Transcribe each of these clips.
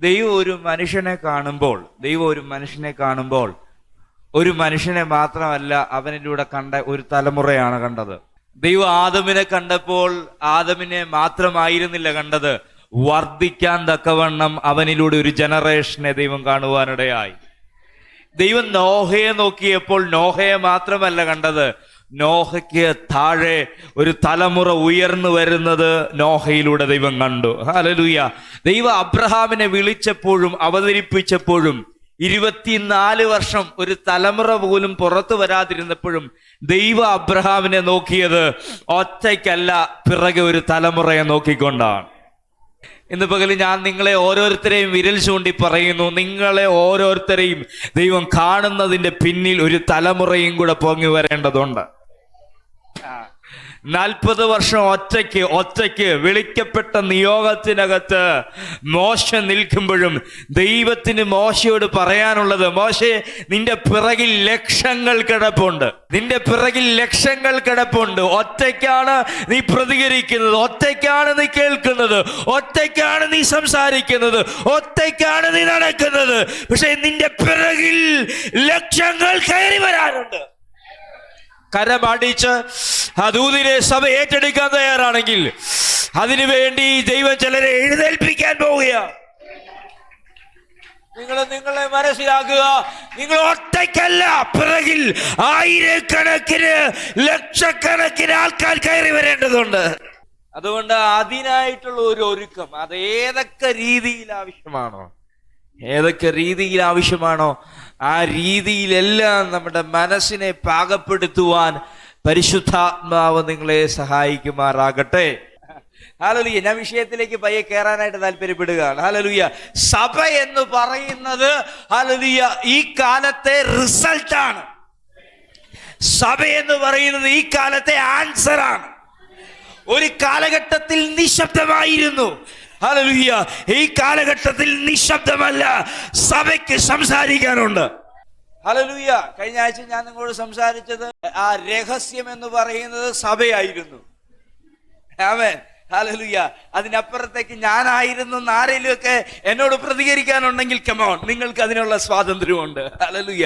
ദൈവം ഒരു മനുഷ്യനെ കാണുമ്പോൾ ഒരു മനുഷ്യനെ മാത്രമല്ല അവനിലൂടെ കണ്ട ഒരു തലമുറയാണ് കണ്ടത്. ദൈവം ആദമിനെ കണ്ടപ്പോൾ ആദമിനെ മാത്രമായിരുന്നില്ല കണ്ടത്, വർദ്ധിക്കാൻ തക്കവണ്ണം അവനിലൂടെ ഒരു ജനറേഷനെ ദൈവം കാണുവാനിടയായി. ദൈവം നോഹയെ നോക്കിയപ്പോൾ നോഹയെ മാത്രമല്ല കണ്ടത്, നോഹയ്ക്ക് താഴെ ഒരു തലമുറ ഉയർന്നു വരുന്നത് നോഹയിലൂടെ ദൈവം കണ്ടു. ഹല്ലേലൂയ. ദൈവം അബ്രഹാമിനെ വിളിച്ചപ്പോഴും അവതരിപ്പിച്ചപ്പോഴും 24 വർഷം ഒരു തലമുറ പോലും പുറത്തു വരാതിരുന്നപ്പോഴും ദൈവം അബ്രഹാമിനെ നോക്കിയത് ഒറ്റയ്ക്കല്ല, പിറകെ ഒരു തലമുറയെ നോക്കിക്കൊണ്ടാണ്. ഇന്ന് പകൽ ഞാൻ നിങ്ങളെ ഓരോരുത്തരെയും വിരൽ ചൂണ്ടി പറയുന്നു, നിങ്ങളെ ഓരോരുത്തരെയും ദൈവം കാണുന്നതിന്റെ പിന്നിൽ ഒരു തലമുറയും കൂടെ പൊങ്ങി വരേണ്ടതുണ്ട്. 40 വർഷം ഒറ്റയ്ക്ക് വിളിക്കപ്പെട്ട നിയോഗത്തിനകത്ത് മോശ നിൽക്കുമ്പോഴും ദൈവത്തിന് മോശയോട് പറയാനുള്ളത്, മോശേ, നിന്റെ പിറകിൽ ലക്ഷങ്ങൾ കിടപ്പുണ്ട്. ഒറ്റയ്ക്കാണ് നീ പ്രതികരിക്കുന്നത്, ഒറ്റയ്ക്കാണ് നീ കേൾക്കുന്നത്, ഒറ്റയ്ക്കാണ് നീ സംസാരിക്കുന്നത്, ഒറ്റയ്ക്കാണ് നീ നടക്കുന്നത്. പക്ഷെ നിന്റെ പിറകിൽ ലക്ഷങ്ങൾ കയറി വരാനുണ്ട്. കരമടിച്ച് ആ ദൂതിനെ സഭ ഏറ്റെടുക്കാൻ തയ്യാറാണെങ്കിൽ അതിനുവേണ്ടി ദൈവം ചിലരെ എഴുന്നേൽപ്പിക്കാൻ പോവുകയാണ്. നിങ്ങളെ മനസ്സിലാക്കുക, നിങ്ങൾ ഒറ്റയ്ക്കല്ല, പിറകിൽ ആയിരക്കണക്കിന് ലക്ഷക്കണക്കിന് ആൾക്കാർ കയറി വരേണ്ടതുണ്ട്. അതുകൊണ്ട് അതിനായിട്ടുള്ള ഒരു ഒരുക്കം അത് ഏതൊക്കെ രീതിയിൽ ആവശ്യമാണോ ആ രീതിയിലെല്ലാം നമ്മുടെ മനസ്സിനെ പാകപ്പെടുത്തുവാൻ പരിശുദ്ധാത്മാവ് നിങ്ങളെ സഹായിക്കുമാറാകട്ടെ. ഹല്ലേലൂയ. ഞാൻ വിഷയത്തിലേക്ക് പയ്യെ കയറാനായിട്ട് താല്പര്യപ്പെടുകയാണ്. ഹല്ലേലൂയ. സഭ എന്ന് പറയുന്നത് ഹല്ലേലൂയ ഈ കാലത്തെ റിസൾട്ടാണ്. സഭ എന്ന് പറയുന്നത് ഈ കാലത്തെ ആൻസറാണ്. ഒരു കാലഘട്ടത്തിൽ നിശബ്ദമായിരുന്നു. ഹല്ലേലൂയ. ഈ കാലഘട്ടത്തിൽ നിശബ്ദമല്ല, സഭയ്ക്ക് സംസാരിക്കാനുണ്ട്. ഹല്ലേലൂയ. കഴിഞ്ഞ ആഴ്ച ഞാൻ നിങ്ങളോട് സംസാരിച്ചത് ആ രഹസ്യം എന്ന് പറയുന്നത് സഭയായിരുന്നു. ആമേൻ. ഹല്ലേലൂയ. അതിനപ്പുറത്തേക്ക് ഞാനായിരുന്നു ആരെങ്കിലും ഒക്കെ എന്നോട് പ്രതികരിക്കാനുണ്ടെങ്കിൽ കമോൺ, നിങ്ങൾക്ക് അതിനുള്ള സ്വാതന്ത്ര്യമുണ്ട്. ഹല്ലേലൂയ.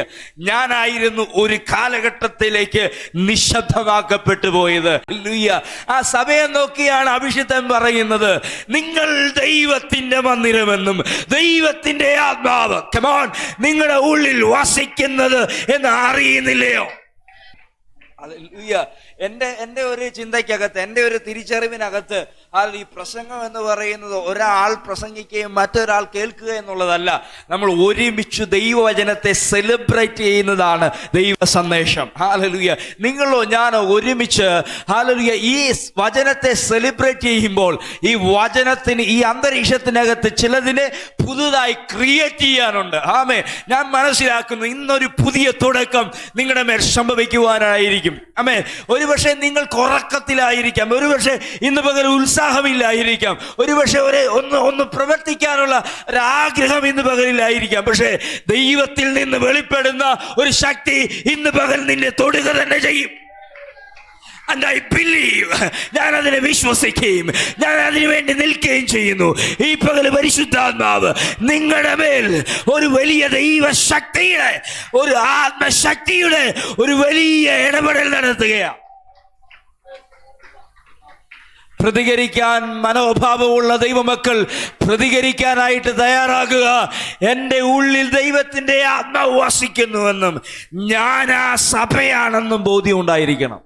ഞാനായിരുന്നു ഒരു കാലഘട്ടത്തിലേക്ക് നിശബ്ദമാക്കപ്പെട്ടു പോയത്. ഹല്ലേലൂയ. ആ സഭയെ നോക്കിയാണ് അഭിഷിക്തൻ പറയുന്നത്, നിങ്ങൾ ദൈവത്തിന്റെ മന്ദിരമെന്നും ദൈവത്തിന്റെ ആത്മാവ് കമോൺ നിങ്ങളുടെ ഉള്ളിൽ വസിക്കുന്നത് എന്ന് അറിയുന്നില്ലയോ? ഹല്ലേലൂയ. എൻ്റെ ഒരു ചിന്തയ്ക്കകത്ത്, എൻ്റെ ഒരു തിരിച്ചറിവിനകത്ത് ഈ പ്രസംഗം എന്ന് പറയുന്നത് ഒരാൾ പ്രസംഗിക്കുകയും മറ്റൊരാൾ കേൾക്കുക എന്നുള്ളതല്ല. നമ്മൾ ഒരുമിച്ച് ദൈവവചനത്തെ സെലിബ്രേറ്റ് ചെയ്യുന്നതാണ് ദൈവ സന്ദേശം. ഹല്ലേലൂയ. നിങ്ങളോ ഞാനോ ഒരുമിച്ച് ഹല്ലേലൂയ ഈ വചനത്തെ സെലിബ്രേറ്റ് ചെയ്യുമ്പോൾ ഈ വചനത്തിന്, ഈ അന്തരീക്ഷത്തിനകത്ത് ചിലതിനെ പുതുതായി ക്രിയേറ്റ് ചെയ്യാനുണ്ട്. ആമേ. ഞാൻ മനസ്സിലാക്കുന്നു ഇന്നൊരു പുതിയ തുടക്കം നിങ്ങളുടെ മേൽ സംഭവിക്കുവാനായിരിക്കും. ആമേ. ഒരുപക്ഷെ നിങ്ങൾക്ക് ഉറക്കത്തിലായിരിക്കാം, ഒരുപക്ഷെ ഇന്ന് പകൽ ഉത്സാഹമില്ലായിരിക്കാം, ഒരുപക്ഷെ ഒന്ന് പ്രവർത്തിക്കാനുള്ള ഒരാഗ്രഹം ഇന്ന് പകലിലായിരിക്കാം. പക്ഷേ ദൈവത്തിൽ നിന്ന് വെളിപ്പെടുന്ന ഒരു ശക്തി ഇന്ന് പകൽ നിന്നെ തൊടുക തന്നെ ചെയ്യും. And I believe, ഞാൻ അതിനെ വിശ്വസിക്കുകയും ഞാൻ അതിനു വേണ്ടി നിൽക്കുകയും ചെയ്യുന്നു. ഈ പകൽ പരിശുദ്ധാത്മാവ് നിങ്ങളുടെ മേൽ ഒരു വലിയ ദൈവശക്തിയുടെ, ഒരു ആത്മശക്തിയുടെ ഒരു വലിയ ഇടപെടൽ നടത്തുകയാണ്. പ്രതികരിക്കാൻ മനോഭാവമുള്ള ദൈവമക്കൾ പ്രതികരിക്കാനായിട്ട് തയ്യാറാകുക. എൻ്റെ ഉള്ളിൽ ദൈവത്തിൻ്റെ ആത്മാവ് വസിക്കുന്നുവെന്നും ഞാൻ ആ സഭയാണെന്നും ബോധ്യം ഉണ്ടായിരിക്കണം.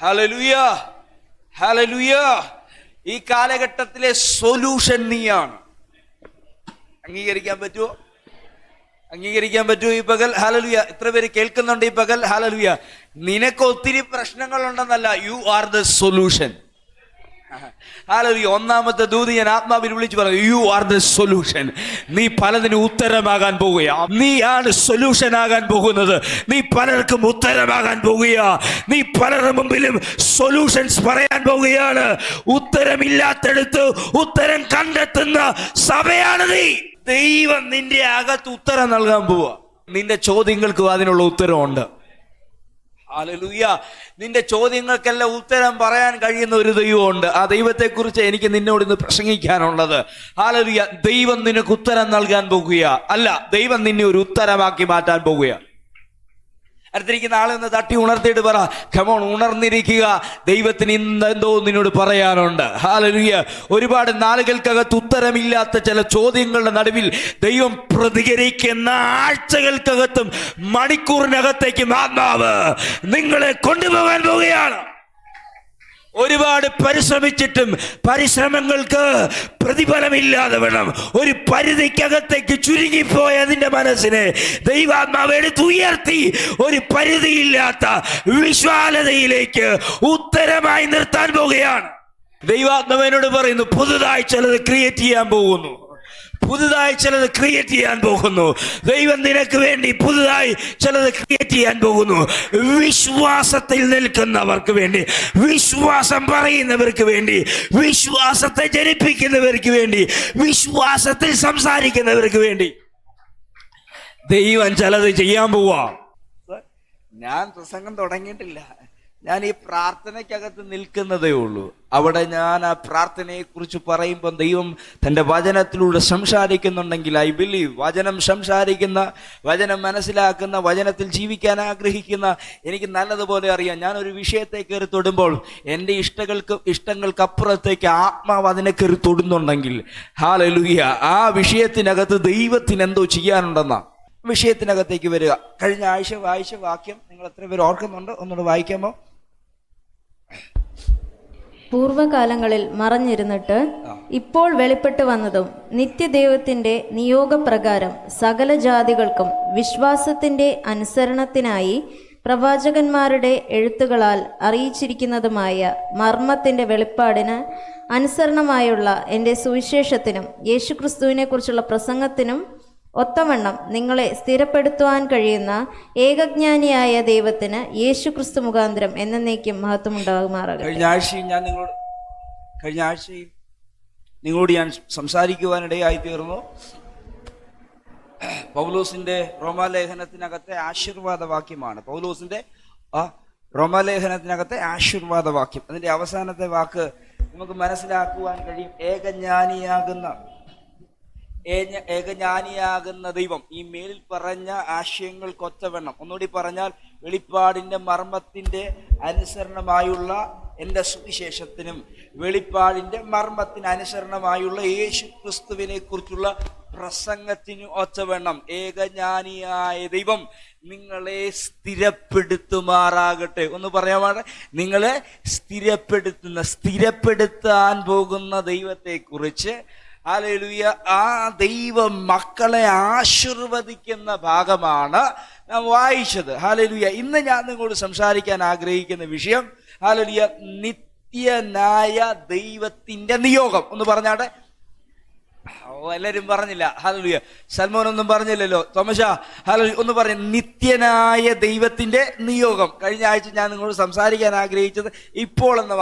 ഹല്ലേലൂയ. ഹല്ലേലൂയ. ഈ കാലഘട്ടത്തിലെ സൊല്യൂഷൻ നീയാണ്. അംഗീകരിക്കാൻ പറ്റുമോ ഈ പകൽ? ഹല്ലേലൂയ. എത്ര പേര് കേൾക്കുന്നുണ്ട് ഈ പകൽ? ഹല്ലേലൂയ. നിനക്ക് ഒത്തിരി പ്രശ്നങ്ങൾ ഉണ്ടെന്നല്ല, you are the solution. Hallelujah. ഒന്നാമത്തെ ദൂത് ഞാൻ ആത്മാവിൽ വിളിച്ചു പറഞ്ഞു, യു ആർ ദ സൊല്യൂഷൻ. നീ പലതിനും ഉത്തരമാകാൻ പോകുകയാ. നീയാണ് സൊല്യൂഷൻ ആകാൻ പോകുന്നത്. നീ പലർക്കും ഉത്തരമാകാൻ പോകുകയാ. നീ പലരുടെ മുമ്പിലും സൊല്യൂഷൻസ് പറയാൻ പോകുകയാണ്. ഉത്തരമില്ലാത്തടുത്ത് ഉത്തരം കണ്ടെത്തുന്ന സഭയാണ് നീ. ദൈവം നിന്റെ അകത്ത് ഉത്തരം നൽകാൻ പോവാ. നിന്റെ ചോദ്യങ്ങൾക്ക് അതിനുള്ള ഉത്തരവുണ്ട്. ഹല്ലേലൂയ. നിന്റെ ചോദ്യങ്ങൾക്കെല്ലാം ഉത്തരം പറയാൻ കഴിയുന്ന ഒരു ദൈവമുണ്ട്. ആ ദൈവത്തെക്കുറിച്ച് എനിക്ക് നിന്നോട് ഇന്ന് പ്രസംഗിക്കാനുള്ളത്. ഹല്ലേലൂയ. ദൈവം നിനക്ക് ഉത്തരം നൽകാൻ പോകുക അല്ല, ദൈവം നിന്നെ ഒരു ഉത്തരമാക്കി മാറ്റാൻ പോകുക. അടുത്തിരിക്കുന്ന ആളെന്ന് തട്ടി ഉണർത്തിയിട്ട് പറ, കമോൺ, ഉണർന്നിരിക്കുക, ദൈവത്തിന് ഇന്ന് എന്തോ നിന്നോട് പറയാനുണ്ട്. ഹല്ലേലൂയ. ഒരുപാട് നാളുകൾക്കകത്ത് ഉത്തരമില്ലാത്ത ചില ചോദ്യങ്ങളുടെ നടുവിൽ ദൈവം പ്രതികരിക്കുന്ന ആഴ്ചകൾക്കകത്തും മണിക്കൂറിനകത്തേക്കും ആത്മാവ് നിങ്ങളെ കൊണ്ടുപോകാൻ പോവുകയാണ്. ഒരുപാട് പരിശ്രമിച്ചിട്ടും പരിശ്രമങ്ങൾക്ക് പ്രതിഫലമില്ലാതെ വേണം ഒരു പരിധിക്കകത്തേക്ക് ചുരുങ്ങിപ്പോയ നിന്റെ മനസ്സിനെ ദൈവാത്മാവ് എടുത്തുയർത്തി ഒരു പരിധിയില്ലാത്ത വിശാലതയിലേക്ക് ഉത്തരമായി നിർത്താൻ പോവുകയാണ്. ദൈവാത്മാവിനോട് പറയുന്നു, പുതുതായി ചിലത് ക്രിയേറ്റ് ചെയ്യാൻ പോകുന്നു, പുതുതായി ചിലത് ക്രിയേറ്റ് ചെയ്യാൻ പോകുന്നു. ദൈവം നിനക്ക് വേണ്ടി പുതുതായി ചിലത് ക്രിയേറ്റ് ചെയ്യാൻ പോകുന്നു. വിശ്വാസത്തിൽ നിൽക്കുന്നവർക്ക് വേണ്ടി, വിശ്വാസം പറയുന്നവർക്ക് വേണ്ടി, വിശ്വാസത്തെ ജനിപ്പിക്കുന്നവർക്ക് വേണ്ടി, വിശ്വാസത്തിൽ സംസാരിക്കുന്നവർക്ക് വേണ്ടി ദൈവം ചിലത് ചെയ്യാൻ പോവാ. ഞാൻ പ്രസംഗം തുടങ്ങിയിട്ടില്ല, ഞാൻ ഈ പ്രാർത്ഥനയ്ക്കകത്ത് നിൽക്കുന്നതേ ഉള്ളൂ. അവിടെ ഞാൻ ആ പ്രാർത്ഥനയെ കുറിച്ച് പറയുമ്പോൾ ദൈവം തൻ്റെ വചനത്തിലൂടെ സംസാരിക്കുന്നുണ്ടെങ്കിൽ ഐ ബിലീവ്, വചനം സംസാരിക്കുന്ന, വചനം മനസ്സിലാക്കുന്ന, വചനത്തിൽ ജീവിക്കാൻ ആഗ്രഹിക്കുന്ന എനിക്ക് നല്ലതുപോലെ അറിയാം. ഞാനൊരു വിഷയത്തെ കയറി തൊടുമ്പോൾ എൻ്റെ ഇഷ്ടങ്ങൾക്കപ്പുറത്തേക്ക് ആത്മാവ് അതിനെ കയറി തൊടുന്നുണ്ടെങ്കിൽ ഹല്ലേലൂയ, ആ വിഷയത്തിനകത്ത് ദൈവത്തിന് എന്തോ ചെയ്യാനുണ്ടെന്നാ. വിഷയത്തിനകത്തേക്ക് വരിക. കഴിഞ്ഞ ആഴ്ച വായിച്ച വാക്യം നിങ്ങൾ എത്ര പേര് ഓർക്കുന്നുണ്ട്? ഒന്നുകൂടെ വായിക്കാമോ? പൂർവകാലങ്ങളിൽ മറഞ്ഞിരുന്നിട്ട് ഇപ്പോൾ വെളിപ്പെട്ടു വന്നതും നിത്യദൈവത്തിന്റെ നിയോഗപ്രകാരം സകല ജാതികൾക്കും വിശ്വാസത്തിന്റെ അനുസരണത്തിനായി പ്രവാചകന്മാരുടെ എഴുത്തുകളാൽ അറിയിച്ചിരിക്കുന്നതുമായ മർമ്മത്തിന്റെ വെളിപ്പാടിന് അനുസരണമായുള്ള എൻ്റെ സുവിശേഷത്തിനും യേശുക്രിസ്തുവിനെ കുറിച്ചുള്ള പ്രസംഗത്തിനും ഒത്തവണ്ണം നിങ്ങളെ സ്ഥിരപ്പെടുത്തുവാൻ കഴിയുന്ന ഏകജ്ഞാനിയായ ദൈവത്തിന് യേശുക്രിസ്തു മുഖാന്തരം എന്നേക്കും മഹത്വം ഉണ്ടാകുമാറാകട്ടെ. കഴിഞ്ഞ ആഴ്ചയിൽ നിങ്ങളോട് ഞാൻ സംസാരിക്കുവാനിടയായി തീർന്നു. പൗലോസിന്റെ റോമാലേഖനത്തിനകത്തെ ആശീർവാദ വാക്യമാണ്. പൗലോസിന്റെ റോമാലേഖനത്തിനകത്തെ ആശീർവാദ വാക്യം, അതിന്റെ അവസാനത്തെ വാക്ക് നമുക്ക് മനസ്സിലാക്കുവാൻ കഴിയും. ഏകജ്ഞാനിയാകുന്ന ദൈവം ഈ മേലിൽ പറഞ്ഞ ആശയങ്ങൾക്കൊത്തവണ്ണം, ഒന്നുകൂടി പറഞ്ഞാൽ വെളിപ്പാടിന്റെ മർമ്മത്തിന്റെ അനുസരണമായുള്ള എൻ്റെ സുവിശേഷത്തിനും വെളിപ്പാടിന്റെ മർമ്മത്തിന് അനുസരണമായുള്ള യേശു ക്രിസ്തുവിനെ കുറിച്ചുള്ള പ്രസംഗത്തിനും ഒത്തവണ്ണം ഏകജ്ഞാനിയായ ദൈവം നിങ്ങളെ സ്ഥിരപ്പെടുത്തുമാറാകട്ടെ. ഒന്ന് പറയാമാണ്, നിങ്ങളെ സ്ഥിരപ്പെടുത്താൻ പോകുന്ന ദൈവത്തെക്കുറിച്ച് ഹല്ലേലൂയ, ആ ദൈവ മക്കളെ ആശീർവദിക്കുന്ന ഭാഗമാണ് നാം വായിച്ചത്. ഹല്ലേലൂയ. ഇന്ന് ഞാൻ നിങ്ങളോട് സംസാരിക്കാൻ ആഗ്രഹിക്കുന്ന വിഷയം ഹല്ലേലൂയ, നിത്യനായ ദൈവത്തിന്റെ നിയോഗം. ഒന്ന് പറഞ്ഞാട്ടെ. എല്ലാരും പറഞ്ഞില്ല. ഹല്ലേലൂയ. സൽമോൻ ഒന്നും പറഞ്ഞില്ലല്ലോ. തോമശ ഹല്ലേലൂയ ഒന്ന് പറഞ്ഞു. നിത്യനായ ദൈവത്തിന്റെ നിയോഗം. കഴിഞ്ഞ ആഴ്ച ഞാൻ നിങ്ങളോട് സംസാരിക്കാൻ ആഗ്രഹിച്ചത് ഇപ്പോൾ എന്ന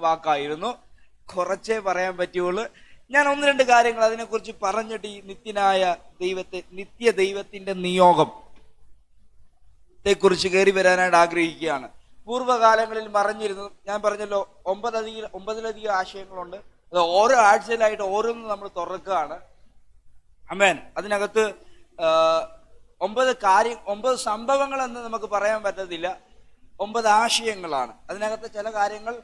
വാക്കായിരുന്നു. കുറച്ചേ പറയാൻ പറ്റുള്ളൂ. ഞാൻ ഒന്ന് രണ്ട് കാര്യങ്ങൾ അതിനെക്കുറിച്ച് പറഞ്ഞിട്ട് ഈ നിത്യ ദൈവത്തിന്റെ നിയോഗത്തെ കുറിച്ച് കയറി വരാനായിട്ട് ആഗ്രഹിക്കുകയാണ്. പൂർവ്വകാലങ്ങളിൽ മറഞ്ഞിരുന്നത് ഞാൻ പറഞ്ഞല്ലോ, 9 ആശയങ്ങളുണ്ട്. അത് ഓരോ ആഴ്ചയിലായിട്ട് ഓരോന്നും നമ്മൾ തുറക്കുകയാണ്. ആമേൻ. അതിനകത്ത് 9 സംഭവങ്ങളെന്ന് നമുക്ക് പറയാൻ പറ്റത്തില്ല, 9 ആശയങ്ങളാണ്. അതിനകത്ത് ചില കാര്യങ്ങൾ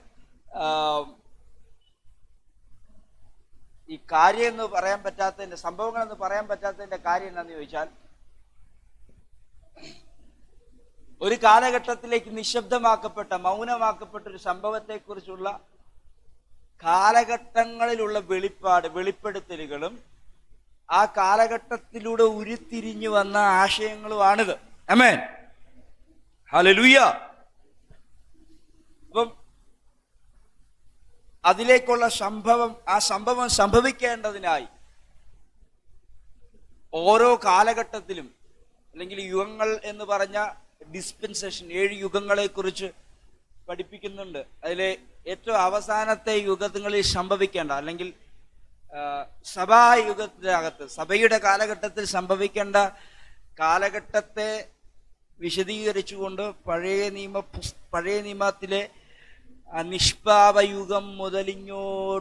ഈ കാര്യം എന്ന് പറയാൻ പറ്റാത്തതിന്റെ, സംഭവങ്ങൾ എന്ന് പറയാൻ പറ്റാത്തതിന്റെ കാര്യം എന്താണെന്ന് ചോദിച്ചാൽ, ഒരു കാലഘട്ടത്തിലേക്ക് നിശബ്ദമാക്കപ്പെട്ട, മൗനമാക്കപ്പെട്ട ഒരു സംഭവത്തെക്കുറിച്ചുള്ള കാലഘട്ടങ്ങളിലുള്ള വെളിപ്പെടുത്തലുകളും ആ കാലഘട്ടത്തിലൂടെ ഉരുത്തിരിഞ്ഞു വന്ന ആശയങ്ങളുമാണിത്. ആമേൻ. ഹല്ലേലൂയ. അപ്പം അതിലേക്കുള്ള ആ സംഭവം സംഭവിക്കേണ്ടതിനായി ഓരോ കാലഘട്ടത്തിലും, അല്ലെങ്കിൽ യുഗങ്ങൾ എന്ന് പറഞ്ഞ ഡിസ്പെൻസേഷൻ, 7 യുഗങ്ങളെ കുറിച്ച് പഠിപ്പിക്കുന്നുണ്ട്. അതിലെ ഏറ്റവും അവസാനത്തെ യുഗങ്ങളിൽ സംഭവിക്കേണ്ട, അല്ലെങ്കിൽ സഭായുഗത്തിനകത്ത്, സഭയുടെ കാലഘട്ടത്തിൽ സംഭവിക്കേണ്ട കാലഘട്ടത്തെ വിശദീകരിച്ചുകൊണ്ട് പഴയ നിയമത്തിലെ നിഷ്പാപയുഗം മുതൽ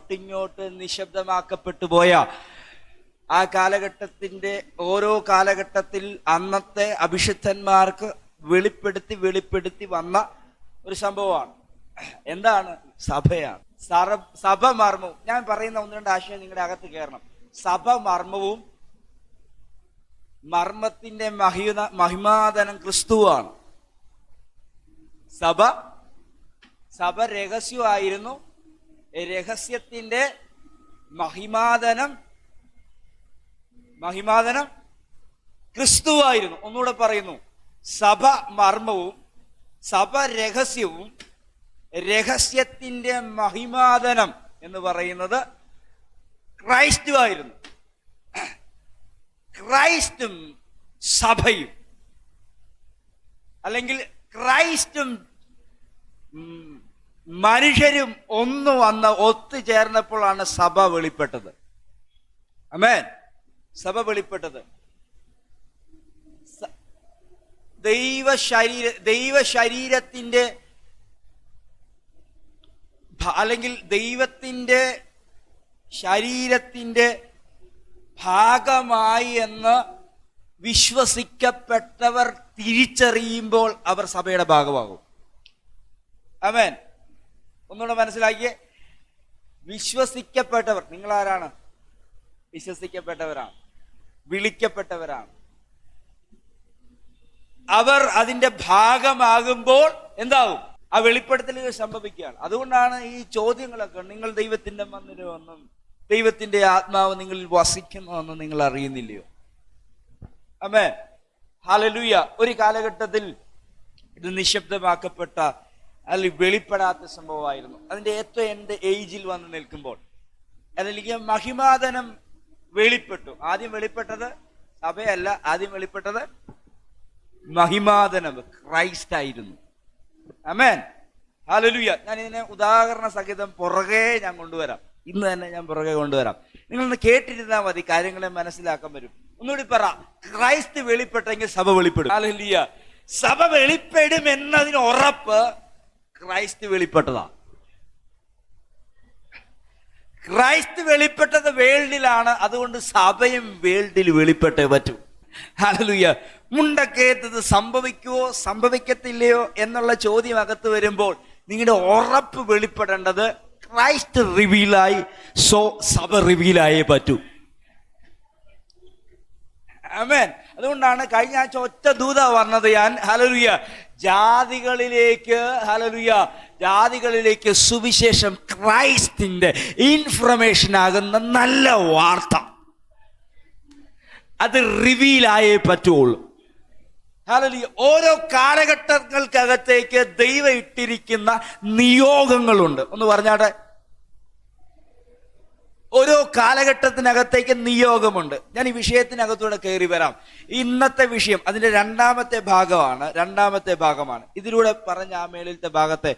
ഇങ്ങോട്ട് നിശബ്ദമാക്കപ്പെട്ടു പോയ ആ കാലഘട്ടത്തിന്റെ ഓരോ കാലഘട്ടത്തിൽ അന്നത്തെ അഭിഷിക്തന്മാർക്ക് വെളിപ്പെടുത്തി വന്ന ഒരു സംഭവമാണ്. എന്താണ്? സഭയാണ്. സഭ മർമ്മവും. ഞാൻ പറയുന്ന ഒന്ന് രണ്ട് ആശയം നിങ്ങളുടെ അകത്ത് കയറണം. സഭ മർമ്മവും മർമ്മത്തിന്റെ മഹിമാതനം ക്രിസ്തുവാണ്. സഭ രഹസ്യമായിരുന്നു. രഹസ്യത്തിന്റെ മഹിമാതനം ക്രിസ്തുവായിരുന്നു. ഒന്നുകൂടെ പറയുന്നു, സഭ മർമ്മവും സഭ രഹസ്യവും രഹസ്യത്തിന്റെ മഹിമാതനം എന്ന് പറയുന്നത് ക്രൈസ്തുവായിരുന്നു. ക്രൈസ്റ്റും സഭയും, അല്ലെങ്കിൽ ക്രൈസ്റ്റും മനുഷ്യരും ഒന്ന് വന്ന് ഒത്തുചേർന്നപ്പോഴാണ് സഭ വെളിപ്പെട്ടത്. ആമേൻ. സഭ വെളിപ്പെട്ടത് ദൈവശരീരത്തിന്റെ അല്ലെങ്കിൽ ദൈവത്തിന്റെ ശരീരത്തിന്റെ ഭാഗമായി എന്ന് വിശ്വസിക്കപ്പെട്ടവർ തിരിച്ചറിയുമ്പോൾ അവർ സഭയുടെ ഭാഗമാകും. ആമേൻ. ഒന്നുകൂടെ മനസ്സിലാക്കിയേ. വിശ്വസിക്കപ്പെട്ടവർ, നിങ്ങളാരാണ്? വിശ്വസിക്കപ്പെട്ടവരാണ്, വിളിക്കപ്പെട്ടവരാണ്. അവർ അതിന്റെ ഭാഗമാകുമ്പോൾ എന്താവും? ആ വെളിപ്പെടുത്തലുകൾ സംഭവിക്കുകയാണ്. അതുകൊണ്ടാണ് ഈ ചോദ്യങ്ങളൊക്കെ, നിങ്ങൾ ദൈവത്തിന്റെ മന്ദിരമെന്നും ദൈവത്തിന്റെ ആത്മാവ് നിങ്ങളിൽ വസിക്കുന്നുവെന്നും നിങ്ങൾ അറിയുന്നില്ലയോ? ആമേൻ. ഹല്ലേലൂയ. ഒരു കാലഘട്ടത്തിൽ ഇത് നിശബ്ദമാക്കപ്പെട്ട അല്ലെങ്കിൽ വെളിപ്പെടാത്ത സംഭവമായിരുന്നു. അതിന്റെ ഏറ്റവും എന്റെ ഏജിൽ വന്ന് നിൽക്കുമ്പോൾ അല്ലെങ്കിൽ മഹിമാതനം വെളിപ്പെട്ടു. ആദ്യം വെളിപ്പെട്ടത് സഭയല്ല, ആദ്യം വെളിപ്പെട്ടത് മഹിമാതനം ക്രൈസ്റ്റ് ആയിരുന്നു. ആമേൻ. ഹല്ലേലൂയ. ഞാൻ ഇതിനെ ഉദാഹരണ സഹിതം പുറകെ ഞാൻ കൊണ്ടുവരാം. ഇന്ന് തന്നെ ഞാൻ പുറകെ കൊണ്ടുവരാം. നിങ്ങളൊന്ന് കേട്ടിരുന്നാൽ മതി, കാര്യങ്ങളെ മനസ്സിലാക്കാൻ വരും. ഒന്നുകൂടി പറ, ക്രൈസ്റ്റ് വെളിപ്പെട്ടെങ്കിൽ സഭ വെളിപ്പെടും. ഹല്ലേലൂയ. സഭ വെളിപ്പെടും എന്നതിന് ഉറപ്പ് ക്രൈസ്റ്റ് വെളിപ്പെട്ടതാ. ക്രൈസ്റ്റ് വെളിപ്പെട്ടത് വേൾഡിലാണ്. അതുകൊണ്ട് സഭയും വേൾഡിൽ വെളിപ്പെട്ടേ പറ്റൂ. ഹല്ലേലൂയ. മുണ്ടക്കേറ്റത് സംഭവിക്കുവോ സംഭവിക്കത്തില്ലയോ എന്നുള്ള ചോദ്യം അകത്ത് വരുമ്പോൾ നിങ്ങളുടെ ഉറപ്പ് വെളിപ്പെടേണ്ടത് ക്രൈസ്റ്റ് റിവീലായി, സോ സഭ റിവീലായേ പറ്റൂ. ആമേൻ. അതുകൊണ്ടാണ് കഴിഞ്ഞ ആഴ്ച ഒറ്റ ദൂത വന്നത് ഞാൻ. ഹല്ലേലൂയ. ജാതികളിലേക്ക് സുവിശേഷം, ക്രൈസ്റ്റിന്റെ ഇൻഫർമേഷൻ ആകുന്ന നല്ല വാർത്ത അത് റിവീലായേ പറ്റുള്ളൂ. ഹല്ലേലൂയ. ഓരോ കാലഘട്ടങ്ങൾക്കകത്തേക്ക് ദൈവം ഇട്ടിരിക്കുന്ന നിയോഗങ്ങളുണ്ട്. ഒന്ന് പറഞ്ഞാട്ടെ. ഓരോ കാലഘട്ടത്തിനകത്തേക്ക് നിയോഗമുണ്ട്. ഞാൻ ഈ വിഷയത്തിനകത്തൂടെ കയറി വരാം. ഇന്നത്തെ വിഷയം അതിന്റെ രണ്ടാമത്തെ ഭാഗമാണ്. ഇതിലൂടെ പറഞ്ഞ ആ മേളിലത്തെ ഭാഗത്തെ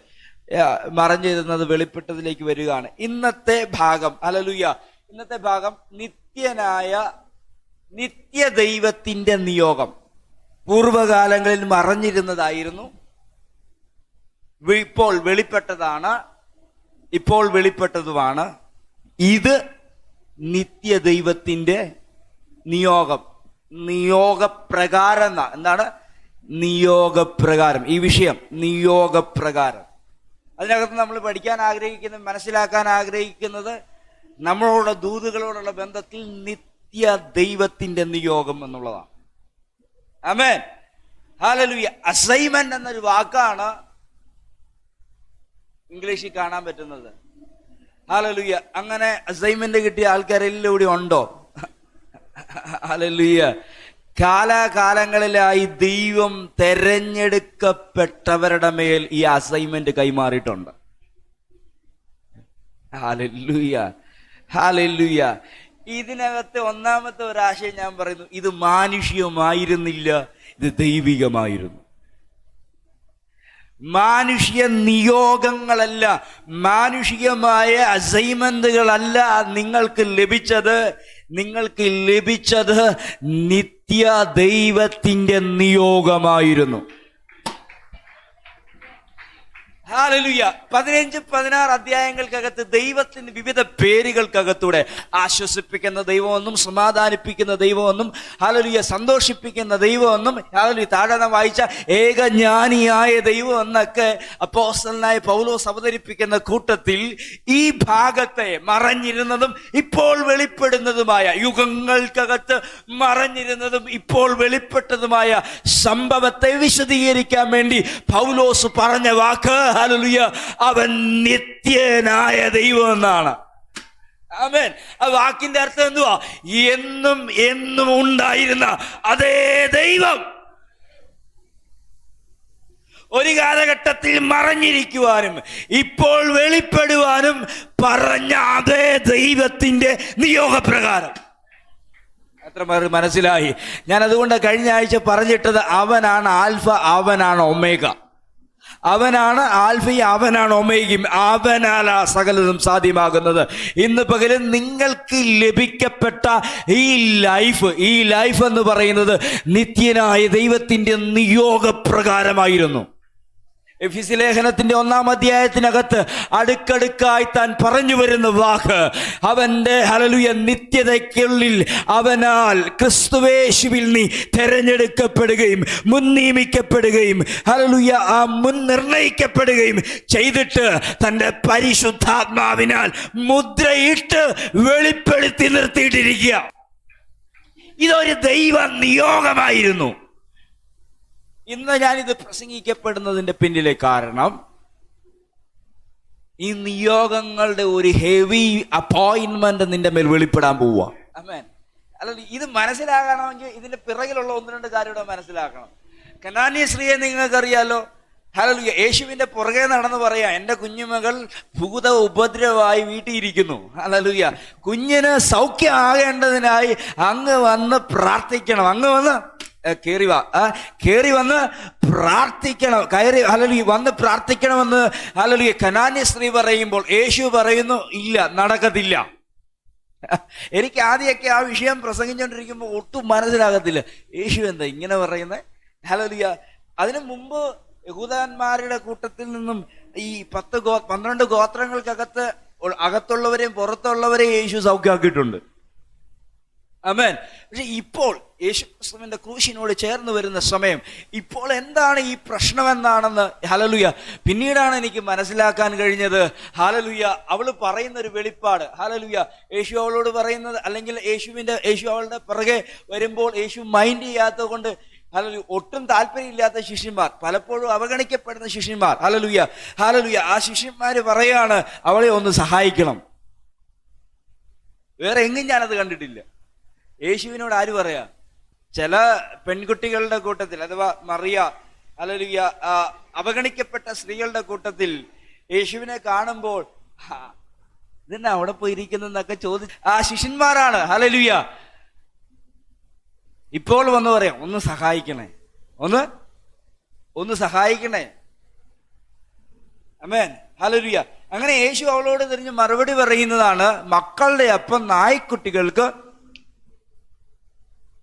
മറഞ്ഞിരുന്നത് വെളിപ്പെട്ടതിലേക്ക് വരികയാണ്. ഇന്നത്തെ ഭാഗം, ഹല്ലേലൂയ, ഇന്നത്തെ ഭാഗം നിത്യ ദൈവത്തിന്റെ നിയോഗം. പൂർവകാലങ്ങളിൽ മറഞ്ഞിരുന്നതായിരുന്നു, ഇപ്പോൾ വെളിപ്പെട്ടതുമാണ്. ഇത് നിത്യ ദൈവത്തിന്റെ നിയോഗം. നിയോഗപ്രകാരം. എന്താണ്? നിയോഗപ്രകാരം. ഈ വിഷയം നിയോഗപ്രകാരം. അതിനകത്ത് നമ്മൾ പഠിക്കാൻ ആഗ്രഹിക്കുന്നത്, മനസ്സിലാക്കാൻ ആഗ്രഹിക്കുന്നത് നമ്മളോടുള്ള ദൂതുകളോടുള്ള ബന്ധത്തിൽ നിത്യ ദൈവത്തിന്റെ നിയോഗം എന്നുള്ളതാണ്. ആമേൻ. ഹല്ലേലൂയ. അസൈൻമെന്റ് എന്നൊരു വാക്കാണ് ഇംഗ്ലീഷിൽ കാണാൻ പറ്റുന്നത്. ഹല്ലേലൂയ. അങ്ങനെ അസൈൻമെന്റ് കിട്ടിയ ആൾക്കാരെല്ലാം ഇവിടെ ഉണ്ടോ? ഹല്ലേലൂയ. കാലാകാലങ്ങളിലായി ദൈവം തെരഞ്ഞെടുക്കപ്പെട്ടവരുടെ മേൽ ഈ അസൈൻമെന്റ് കൈമാറിയിട്ടുണ്ട്. ഹല്ലേലൂയ. ഹല്ലേലൂയ. ഇതിനകത്ത് ഒന്നാമത്തെ ഒരാശയം ഞാൻ പറയുന്നു, ഇത് മാനുഷികമായിരുന്നില്ല, ഇത് ദൈവികമായിരുന്നു. മാനുഷിക നിയോഗങ്ങളല്ല, മാനുഷികമായ അസൈൻമെന്റുകളല്ല നിങ്ങൾക്ക് ലഭിച്ചത്. നിങ്ങൾക്ക് ലഭിച്ചത് നിത്യ നിത്യ ദൈവത്തിന്റെ നിയോഗമായിരുന്നു. ഹല്ലേലൂയ. 15-16 അധ്യായങ്ങൾക്കകത്ത് ദൈവത്തിന് വിവിധ പേരുകൾക്കകത്തൂടെ ആശ്വസിപ്പിക്കുന്ന ദൈവമെന്നും സമാധാനിപ്പിക്കുന്ന ദൈവമെന്നും ഹല്ലേലൂയ സന്തോഷിപ്പിക്കുന്ന ദൈവമെന്നും ഹല്ലേലൂയ താഴെ നാം വായിച്ച ഏകജ്ഞാനിയായ ദൈവം എന്നൊക്കെ അപ്പോസ്തലനായ പൗലോസ് അവതരിപ്പിക്കുന്ന കൂട്ടത്തിൽ ഈ ഭാഗത്തെ മറഞ്ഞിരുന്നതും ഇപ്പോൾ വെളിപ്പെടുന്നതുമായ, യുഗങ്ങൾക്കകത്ത് മറഞ്ഞിരുന്നതും ഇപ്പോൾ വെളിപ്പെട്ടതുമായ സംഭവത്തെ വിശദീകരിക്കാൻ വേണ്ടി പൗലോസ് പറഞ്ഞ വാക്ക് ഹല്ലേലൂയ, അവൻ നിത്യനായ ദൈവം എന്നാണ്. ആമേൻ. ആ വാക്കിന്റെ അർത്ഥം എന്തുവാ? എന്നും എന്നും ഉണ്ടായിരുന്ന അതേ ദൈവം ഒരു കാലഘട്ടത്തിൽ മറഞ്ഞിരിക്കുവാനും ഇപ്പോൾ വെളിപ്പെടുവാനും പറഞ്ഞ അതേ ദൈവത്തിന്റെ നിയോഗപ്രകാരം. എത്ര പേർ മനസ്സിലായി? ഞാൻ അതുകൊണ്ട് കഴിഞ്ഞ ആഴ്ച പറഞ്ഞിട്ടത് അവനാണ് ആൽഫ, അവനാണ് ഒമേഗ. അവനാണ് ആൽഫയും അവനാണ് ഒമേഗയും. അവനാലാ സകലതും സാധ്യമാകുന്നത്. ഇന്ന് പകരം നിങ്ങൾക്ക് ലഭിക്കപ്പെട്ട ഈ ലൈഫ് എന്ന് പറയുന്നത് നിത്യനായ ദൈവത്തിന്റെ നിയോഗപ്രകാരമായിരുന്നു. എഫെസ്യ ലേഖനത്തിന്റെ 1-ാം അധ്യായത്തിനകത്ത് അടുക്കടുക്കായി താൻ പറഞ്ഞു വരുന്ന വാക്ക്, അവന്റെ ഹല്ലേലൂയ നിത്യതയ്ക്കുള്ളിൽ അവനാൽ ക്രിസ്തുവേശുവിൽ നീ തെരഞ്ഞെടുക്കപ്പെടുകയും മുൻ നിയമിക്കപ്പെടുകയും ഹല്ലേലൂയ മുൻ നിർണയിക്കപ്പെടുകയും ചെയ്തിട്ട് തന്റെ പരിശുദ്ധാത്മാവിനാൽ മുദ്രയിട്ട് വെളിപ്പെടുത്തി നിർത്തിയിട്ടിരിക്കുക. ഇതൊരു ദൈവ നിയോഗമായിരുന്നു. ഇന്ന് ഞാനിത് പ്രസംഗിക്കപ്പെടുന്നതിന്റെ പിന്നിലെ കാരണം ഈ നിയോഗങ്ങളുടെ ഒരു ഹെവി അപ്പോയിന്റ്മെന്റ് നിന്റെ മേൽ വെളിപ്പെടാൻ പോവുക. ആമേൻ. അല്ല, ഇത് മനസ്സിലാകണമെങ്കിൽ ഇതിന്റെ പിറകിലുള്ള 1-2 കാര്യം മനസ്സിലാക്കണം. കനാന്യ സ്ത്രീയെ നിങ്ങൾക്കറിയാലോ. ഹല്ലേലൂയ. യേശുവിന്റെ പുറകെ നടന്ന് പറയാ, എൻ്റെ കുഞ്ഞുമകൾ ഭൂത ഉപദ്രവമായി വീട്ടിൽ ഇരിക്കുന്നു. ഹല്ലേലൂയ. കുഞ്ഞിന് സൗഖ്യം ആകേണ്ടതിനായി അങ്ങ് വന്ന് പ്രാർത്ഥിക്കണം, അങ്ങ് വന്ന് കേറി വന്ന് പ്രാർത്ഥിക്കണം, ഹല്ലേലൂയ വന്ന് പ്രാർത്ഥിക്കണമെന്ന് ഹല്ലേലൂയ കനാന്യ സ്ത്രീ പറയുമ്പോൾ യേശു പറയുന്നു, ഇല്ല, നടക്കത്തില്ല. എനിക്ക് ആദ്യമൊക്കെ ആ വിഷയം പ്രസംഗിച്ചുകൊണ്ടിരിക്കുമ്പോൾ ഒട്ടും മനസ്സിലാകത്തില്ല, യേശു എന്താ ഇങ്ങനെ പറയുന്നത്. ഹല്ലേലൂയ. അതിനു മുമ്പ് യഹൂദന്മാരുടെ കൂട്ടത്തിൽ നിന്നും ഈ 12 ഗോത്രങ്ങൾക്കകത്ത് അകത്തുള്ളവരെയും പുറത്തുള്ളവരെയും യേശു സൗഖ്യമാക്കിയിട്ടുണ്ട്. ആമേൻ. പക്ഷെ ഇപ്പോൾ യേശു ക്രിസ്തുവിന്റെ ക്രൂശിനോട് ചേർന്ന് വരുന്ന സമയം, ഇപ്പോൾ എന്താണ് ഈ പ്രശ്നം എന്നാണെന്ന് ഹല്ലേലൂയ പിന്നീടാണ് എനിക്ക് മനസ്സിലാക്കാൻ കഴിഞ്ഞത്. ഹല്ലേലൂയ. അവള് പറയുന്ന ഒരു വെളിപ്പാട്, ഹല്ലേലൂയ യേശു അവളോട് പറയുന്നത്, അല്ലെങ്കിൽ യേശു അവളുടെ പിറകെ വരുമ്പോൾ യേശു മൈൻഡ് ചെയ്യാത്തത് കൊണ്ട് ഹല്ലേലൂയ ഒട്ടും താല്പര്യമില്ലാത്ത ശിഷ്യന്മാർ, പലപ്പോഴും അവഗണിക്കപ്പെടുന്ന ശിഷ്യന്മാർ, ഹല്ലേലൂയ ഹല്ലേലൂയ ആ ശിഷ്യന്മാര് പറയാണ് അവളെ ഒന്ന് സഹായിക്കണം. വേറെ എങ്ങും ഞാനത് കണ്ടിട്ടില്ല. യേശുവിനോട് ആര് പറയാ? ചില പെൺകുട്ടികളുടെ കൂട്ടത്തിൽ, അഥവാ മറിയ, ഹല്ലേലൂയ അവഗണിക്കപ്പെട്ട സ്ത്രീകളുടെ കൂട്ടത്തിൽ യേശുവിനെ കാണുമ്പോൾ ഇതെന്നാ അവിടെ പോയിരിക്കുന്നതൊക്കെ ചോദിച്ചു ആ ശിഷ്യന്മാരാണ്. ഹല്ലേലൂയ. ഇപ്പോൾ വന്ന് പറയാം, ഒന്ന് സഹായിക്കണേ, ഒന്ന് സഹായിക്കണേ. ആമേൻ. ഹല്ലേലൂയ. അങ്ങനെ യേശു അവളോട് തിരിഞ്ഞ് മറുപടി പറയുന്നതാണ്, മക്കളുടെ അപ്പം നായ്ക്കുട്ടികൾക്ക്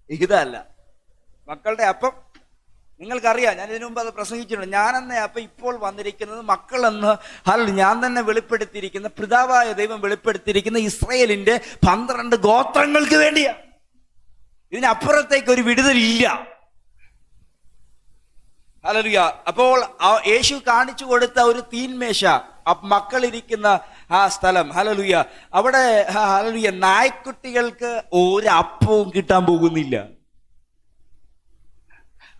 ഇതല്ല. മക്കളുടെ അപ്പം നിങ്ങൾക്കറിയാം, ഞാൻ ഇതിനു മുമ്പ് അത് പ്രസംഗിച്ചിട്ടുണ്ട്. ഞാനെന്ന അപ്പം ഇപ്പോൾ വന്നിരിക്കുന്നത് മക്കളെന്ന് ഞാൻ തന്നെ വെളിപ്പെടുത്തിയിരിക്കുന്ന, പിതാവായ ദൈവം വെളിപ്പെടുത്തിയിരിക്കുന്ന ഇസ്രായേലിന്റെ 12 ഗോത്രങ്ങൾക്ക് വേണ്ടിയാ. ഇതിനപ്പുറത്തേക്ക് ഒരു വിടുതലില്ല. ഹല്ലേലൂയ. അപ്പോൾ യേശു കാണിച്ചു കൊടുത്ത ഒരു തീന്മേശ, മക്കളിരിക്കുന്ന ആ സ്ഥലം, ഹല്ലേലൂയ അവിടെ ഹല്ലേലൂയ നായ്ക്കുട്ടികൾക്ക് ഒരു അപ്പവും കിട്ടാൻ പോകുന്നില്ല.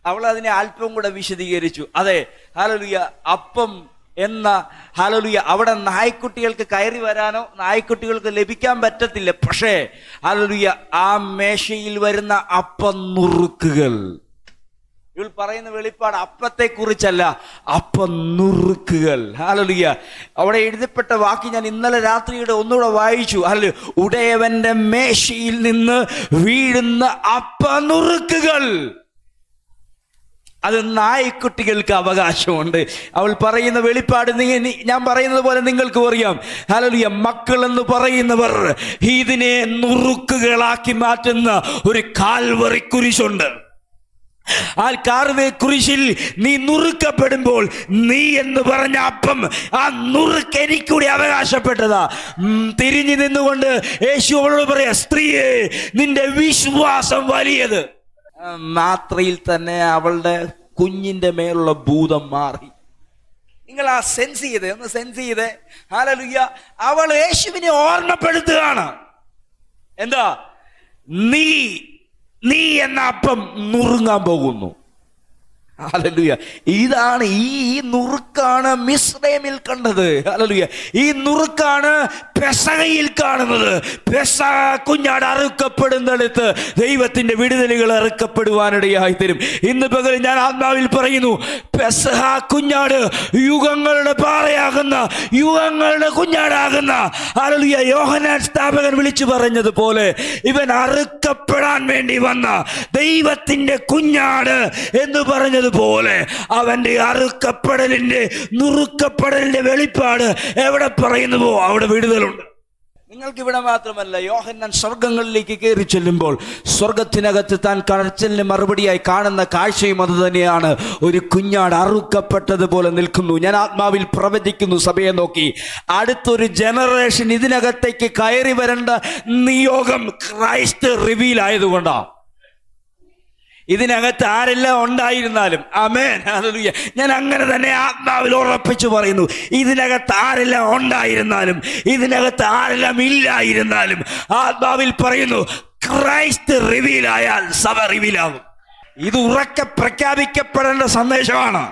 അവൾ അതിനെ അല്പം കൂടെ വിശദീകരിച്ചു. അതെ, ഹല്ലേലൂയ അപ്പം എന്ന ഹല്ലേലൂയ അവിടെ നായ്ക്കുട്ടികൾക്ക് കയറി വരാനോ നായ്ക്കുട്ടികൾക്ക് ലഭിക്കാൻ പറ്റത്തില്ല. പക്ഷേ ഹല്ലേലൂയ ആ മേശയിൽ വരുന്ന അപ്പം നുറുക്കുകൾ, ഇവൾ പറയുന്ന വെളിപ്പാട് അപ്പത്തെ കുറിച്ചല്ല, അപ്പം നുറുക്കുകൾ. ഹല്ലേലൂയ. അവിടെ എഴുതപ്പെട്ട വാക്ക് ഞാൻ ഇന്നലെ രാത്രിയുടെ ഒന്നുകൂടെ വായിച്ചു. ഹല്ലേലൂയ. ഉടയവന്റെ മേശയിൽ നിന്ന് വീഴുന്ന അപ്പം നുറുക്കുകൾ. അത് നായ്ക്കുട്ടികൾക്ക് അവകാശമുണ്ട്. അവൾ പറയുന്ന വെളിപ്പാട് ഞാൻ പറയുന്നത് പോലെ നിങ്ങൾക്ക് അറിയാം. ഹല്ലേലൂയ. മക്കൾ എന്ന് പറയുന്നവർ ഇതിനെ നുറുക്കുകളാക്കി മാറ്റുന്ന ഒരു കാൽവറി കുരിശുണ്ട്. ആ കാൽവറി കുരിശിൽ നീ നുറുക്കപ്പെടുമ്പോൾ നീ എന്ന് പറഞ്ഞ അപ്പം ആ നുറുക്ക് എനിക്കൂടി അവകാശപ്പെട്ടതാ. തിരിഞ്ഞു നിന്നുകൊണ്ട് യേശു അവളോട് പറയാ, സ്ത്രീയെ നിന്റെ വിശ്വാസം വലിയത്. മാത്രയിൽ തന്നെ അവളുടെ കുഞ്ഞിന്റെ മേലുള്ള ഭൂതം മാറി. നിങ്ങൾ ആ സെൻസ് ചെയ്തേ, ഒന്ന് സെൻസ് ചെയ്തേ. ഹല്ലേലൂയ. അവൾ യേശുവിനെ ഓർമ്മപ്പെടുത്തുകയാണ്. എന്താ? നീ എന്ന അപ്പം നുറുങ്ങാൻ പോകുന്നു. ഹല്ലേലൂയ. ഇതാണ് ഈ നുറുക്കാണ് മിസ്രൈമിൽ കണ്ടത്. ഹല്ലേലൂയ. ഈ നുറുക്കാണ് പെസഹയിൽ കാണുന്നത്. പെസഹ കുഞ്ഞാട് അറുക്കപ്പെടുന്നിടത്ത് ദൈവത്തിന്റെ വിടുതലുകൾ അറുക്കപ്പെടുവാനിടയായി തരും. ഇന്ന് പകരം ഞാൻ ആത്മാവിൽ പറയുന്നു, പെസഹ കുഞ്ഞാട് യുഗങ്ങളുടെ പാറയാകുന്ന, യുഗങ്ങളുടെ കുഞ്ഞാടാകുന്ന, ഹല്ലേലൂയ, യോഹന്നാൻ സ്നാപകൻ വിളിച്ചു പറഞ്ഞതുപോലെ ഇവൻ അറുക്കപ്പെടാൻ വേണ്ടി വന്ന ദൈവത്തിന്റെ കുഞ്ഞാട് എന്ന് പറഞ്ഞത് പോലെ അവന്റെ അറുക്കപ്പെടലിന്റെ നുറുക്കപ്പെടലിന്റെ വെളിപ്പാട് എവിടെ പറയുന്നുവോ അവിടെ വിടുതലുണ്ട്. നിങ്ങൾക്ക് ഇവിടെ മാത്രമല്ല, യോഹന്നാൻ സ്വർഗങ്ങളിലേക്ക് കയറി ചെല്ലുമ്പോൾ സ്വർഗത്തിനകത്ത് താൻ കടച്ചലിന് മറുപടിയായി കാണുന്ന കാഴ്ചയും അത് തന്നെയാണ്. ഒരു കുഞ്ഞാട് അറുക്കപ്പെട്ടതുപോലെ നിൽക്കുന്നു. ഞാൻ ആത്മാവിൽ പ്രവചിക്കുന്നു, സഭയെ നോക്കി അടുത്തൊരു ജനറേഷൻ ഇതിനകത്തേക്ക് കയറി വരേണ്ട നിയോഗം ക്രൈസ്റ്റ് റിവീൽ ആയതുകൊണ്ടാണ്. ഇതിനകത്ത് ആരെല്ലാം ഉണ്ടായിരുന്നാലും, ആമേൻ, ഹല്ലേലൂയ, ഞാൻ അങ്ങനെ തന്നെ ആത്മാവിൽ ഉറപ്പിച്ചു പറയുന്നു, ഇതിനകത്ത് ആരെല്ലാം ഉണ്ടായിരുന്നാലും, ഇതിനകത്ത് ആരെല്ലാം ഇല്ലായിരുന്നാലും, ആത്മാവിൽ പറയുന്നു, ക്രൈസ്റ്റ് റിവീലായാൽ സഭ റിവീലാകും. ഇത് ഉറക്കെ പ്രഖ്യാപിക്കപ്പെടേണ്ട സന്ദേശമാണ്.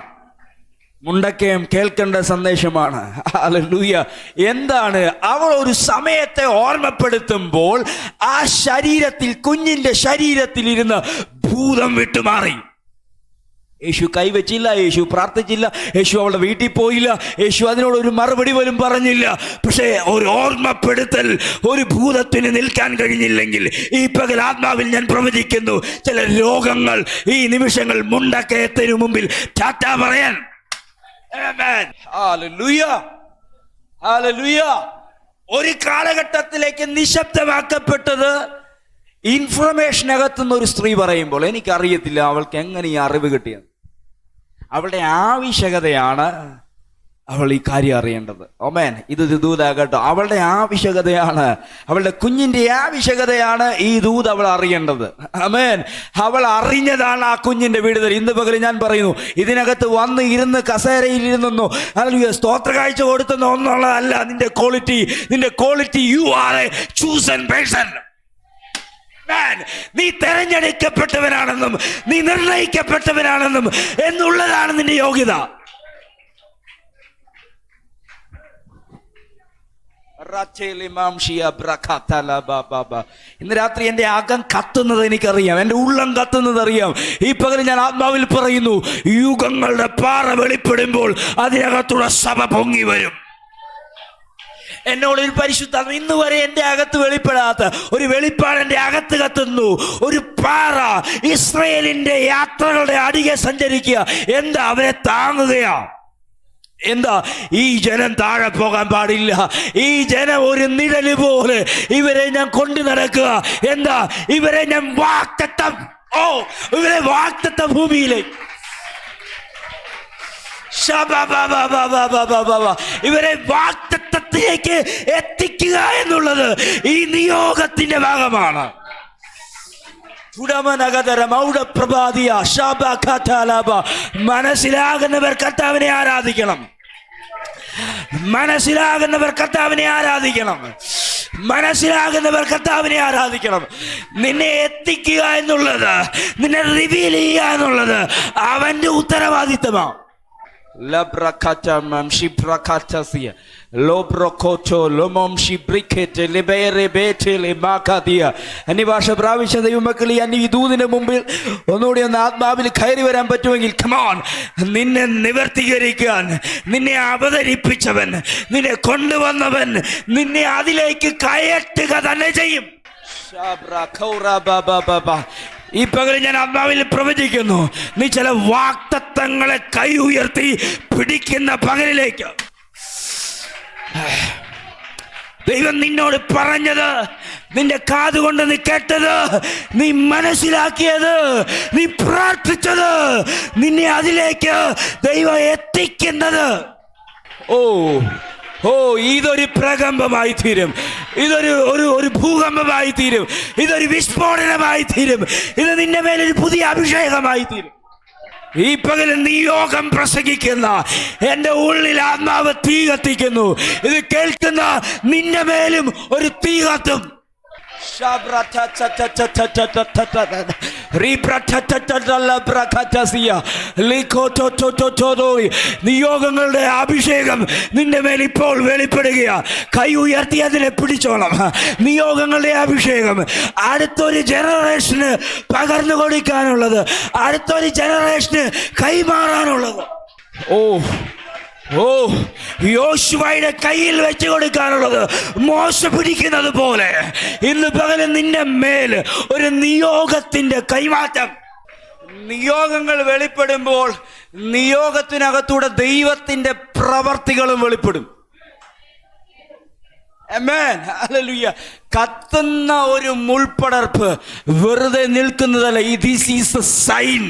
മുണ്ടക്കയം കേൾക്കേണ്ട സന്ദേശമാണ്. ഹല്ലേലൂയ. എന്താണ്? അവൾ ഒരു സമയത്തെ ഓർമ്മപ്പെടുത്തുമ്പോൾ ആ ശരീരത്തിൽ, കുഞ്ഞിന്റെ ശരീരത്തിൽ ഇരുന്ന് ഭൂതം വിട്ടുമാറി. യേശു കൈവച്ചില്ല, യേശു പ്രാർത്ഥിച്ചില്ല, യേശു അവളുടെ വീട്ടിൽ പോയില്ല, യേശു അതിനോട് ഒരു മറുപടി പോലും പറഞ്ഞില്ല. പക്ഷേ ഒരു ഓർമ്മപ്പെടുത്തൽ ഒരു ഭൂതത്തിന് നിൽക്കാൻ കഴിഞ്ഞില്ലെങ്കിൽ ഈ പകൽ ആത്മാവിൽ ഞാൻ പ്രവചിക്കുന്നു, ചില രോഗങ്ങൾ ഈ നിമിഷങ്ങൾ മുണ്ടക്കയത്തിന് മുമ്പിൽ ടാറ്റ പറയാൻ. ആമേൻ. ഹല്ലേലൂയ. ഹല്ലേലൂയ. ഒരു കാലഘട്ടത്തിലേക്ക് നിശബ്ദമാക്കപ്പെട്ടത് ഇൻഫർമേഷനകത്തുനിന്ന് ഒരു സ്ത്രീ പറയുമ്പോൾ, എനിക്കറിയത്തില്ല അവൾക്ക് എങ്ങനെ ഈ അറിവ് കിട്ടിയത്. അവളുടെ ആവശ്യകതയാണ് അവൾ ഈ കാര്യം അറിയേണ്ടത്. ആമേൻ. ഇത് ദൂതാകട്ടോ, അവളുടെ ആവശ്യകതയാണ്, അവളുടെ കുഞ്ഞിന്റെ ആവശ്യകതയാണ് ഈ ദൂത് അവൾ അറിയേണ്ടത്. ആമേൻ. അവൾ അറിഞ്ഞതാണ് ആ കുഞ്ഞിന്റെ വിടുതൽ. ഇന്ന് പകരം ഞാൻ പറയുന്നു, ഇതിനകത്ത് വന്ന് ഇരുന്ന് കസേരയിൽ ഇരുന്നോ അല്ലെങ്കിൽ സ്തോത്ര കാഴ്ച കൊടുത്തെന്നോ ഒന്നുള്ളതല്ല നിന്റെ quality. U are A chosen person. നീ തെരഞ്ഞെടുക്കപ്പെട്ടവനാണെന്നും നീ നിർണയിക്കപ്പെട്ടവനാണെന്നും എന്നുള്ളതാണ് നിന്റെ യോഗ്യത. ഇന്ന് രാത്രി എന്റെ അകം കത്തുന്നത് എനിക്കറിയാം, എന്റെ ഉള്ളം കത്തുന്നത് അറിയാം. ഈ പകൽ ഞാൻ ആത്മാവിൽ പറയുന്നു, യുഗങ്ങളുടെ പാറ വെളിപ്പെടുമ്പോൾ അതിനകത്തുള്ള സഭ പൊങ്ങി വരും. എന്നോട് ഒരു പരിശുദ്ധാത്മ ഇന്ന് വരെ എന്റെ അകത്ത് വെളിപ്പെടാത്ത ഒരു വെളിപ്പാട് എന്റെ അകത്ത് കത്തുന്നു. ഒരു പാറ ഇസ്രായേലിന്റെ യാത്രകളുടെ അടികെ സഞ്ചരിക്കുക. എന്താ? അവരെ താങ്ങുകയാ. എന്താ? ഈ ജനം താഴെ പോകാൻ പാടില്ല. ഈ ജനം ഒരു നിഴല് പോലെ ഇവരെ ഞാൻ കൊണ്ടു നടക്കുക. എന്താ? ഇവരെ ഞാൻ ഇവരെ വാഗ്ദത്ത ഭൂമിയിലേക്ക്, ഇവരെ വാഗ്ദത്തത്തിലേക്ക് എത്തിക്കുക എന്നുള്ളത് ഈ നിയോഗത്തിന്റെ ഭാഗമാണ്. മനസ്സിലാകുന്നവർ കർത്താവിനെ ആരാധിക്കണം. മനസ്സിലാകുന്നവർ കർത്താവിനെ ആരാധിക്കണം. മനസ്സിലാകുന്നവർ കർത്താവിനെ ആരാധിക്കണം. നിന്നെ എത്തിക്കുക എന്നുള്ളത്, നിന്നെ റിവീൽ ചെയ്യുക എന്നുള്ളത് അവന്റെ ഉത്തരവാദിത്തമാണ്. അന്യഭാഷ പ്രാവശ്യ ദൈവമക്കൾ ഈ ദൂതിന്റെ മുമ്പിൽ ഒന്നുകൂടി ഒന്ന് ആത്മാവിൽ കയറി വരാൻ പറ്റുമെങ്കിൽ കമോൺ. നിന്നെ നിവർത്തീകരിക്കാൻ നിന്നെ അവതരിപ്പിച്ചവൻ, നിന്നെ കൊണ്ടുവന്നവൻ നിന്നെ അതിലേക്ക് കയറ്റുക തന്നെ ചെയ്യും. ഈ പകൽ ഞാൻ ആത്മാവിൽ പ്രവചിക്കുന്നു, നീ ചില വാക്തത്വങ്ങളെ കൈ ഉയർത്തി പിടിക്കുന്ന പകലിലേക്ക് ദൈവം നിന്നോട് പറഞ്ഞത്, നിന്റെ കാതുകൊണ്ട് നീ കേട്ടത്, നീ മനസ്സിലാക്കിയത്, നീ പ്രാർത്ഥിച്ചത്, നിന്നെ അതിലേക്ക് ദൈവം എത്തിക്കുന്നത്. ഓ ഓ ഇതൊരു പ്രകമ്പമായി തീരും, ഇതൊരു ഒരു ഭൂകമ്പമായി തീരും, ഇതൊരു വിസ്ഫോടനമായി തീരും, ഇത് നിന്റെ മേലൊരു പുതിയ അഭിഷേകമായി തീരും. ഈ പകൽ നിയോഗം പ്രസംഗിക്കുന്ന എൻ്റെ ഉള്ളിൽ ആത്മാവ് തീ കത്തിക്കുന്നു. ഇത് കേൾക്കുന്ന നിന്റെ മേലും ഒരു തീ കത്തും. നിയോഗങ്ങളുടെ അഭിഷേകം നിന്റെ മേൽ ഇപ്പോൾ വെളിപ്പെടുകയാ. കൈ ഉയർത്തി അതിനെ പിടിച്ചോളാം. നിയോഗങ്ങളുടെ അഭിഷേകം അടുത്തൊരു ജനറേഷന് പകർന്നു കൊടുക്കാനുള്ളത്, അടുത്തൊരു ജനറേഷന് കൈമാറാനുള്ളത്. ഓ ഓ യോശുവയുടെ കയ്യിൽ വെച്ച് കൊടുക്കാനുള്ളത് മോശ പിടിക്കുന്നത് പോലെ ഇന്ന് പകല് നിന്റെ മേൽ ഒരു നിയോഗത്തിന്റെ കൈമാറ്റം. നിയോഗങ്ങൾ വെളിപ്പെടുമ്പോൾ നിയോഗത്തിനകത്തൂടെ ദൈവത്തിന്റെ പ്രവർത്തികളും വെളിപ്പെടും. Amen, hallelujah. കത്തുന്ന ഒരു മുൾപടർപ്പ് വെറുതെ നിൽക്കുന്നതല്ല. This is a sign.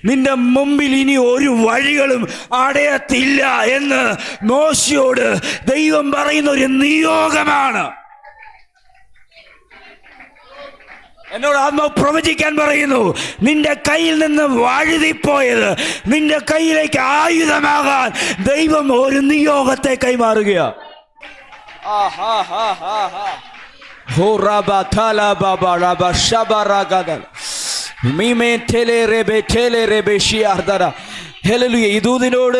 നിന്റെ മുമ്പിൽ ഇനി ഒരു വഴികളും അടയത്തില്ല എന്ന് മോശയോട് ദൈവം പറയുന്ന ഒരു നിയോഗമാണ്. എന്നോട് ആത്മാവ് പ്രവചിക്കാൻ പറയുന്നു, നിന്റെ കയ്യിൽ നിന്ന് വഴുതിപ്പോയത് നിന്റെ കയ്യിലേക്ക് ആയുധമാകാൻ ദൈവം ഒരു നിയോഗത്തെ കൈമാറുകയാ. ഈ ദൂതിനോട്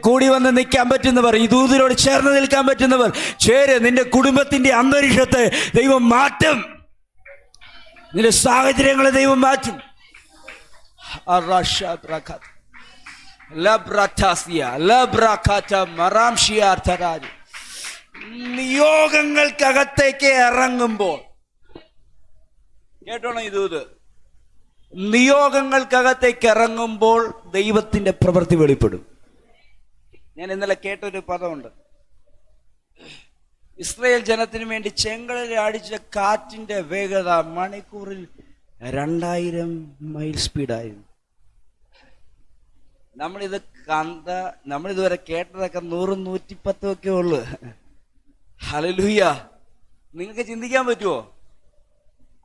കൂടി വന്ന് നിൽക്കാൻ പറ്റുന്നവർ, ഈ ദൂതിനോട് ചേർന്ന് നിൽക്കാൻ പറ്റുന്നവർ നിന്റെ കുടുംബത്തിന്റെ അന്തരീക്ഷത്തെ ദൈവം മാറ്റും. നിന്റെ സാഹചര്യങ്ങളെ ദൈവം മാറ്റും. നിയോഗങ്ങൾക്കകത്തേക്ക് ഇറങ്ങുമ്പോൾ കേട്ടോണം, ഇത് നിയോഗങ്ങൾക്കകത്തേക്ക് ഇറങ്ങുമ്പോൾ ദൈവത്തിന്റെ പ്രവൃത്തി വെളിപ്പെടും. ഞാൻ ഇന്നലെ കേട്ടൊരു പദമുണ്ട്. ഇസ്രായേൽ ജനത്തിന് വേണ്ടി ചെങ്കടലിൽ അടിച്ച കാറ്റിന്റെ വേഗത മണിക്കൂറിൽ 2000 മൈൽ സ്പീഡായിരുന്നു. നമ്മളിതുവരെ കേട്ടതൊക്കെ 100-110 ഒക്കെ ഉള്ളു. ഹല്ലേലൂയ. നിങ്ങൾക്ക് ചിന്തിക്കാൻ പറ്റുമോ?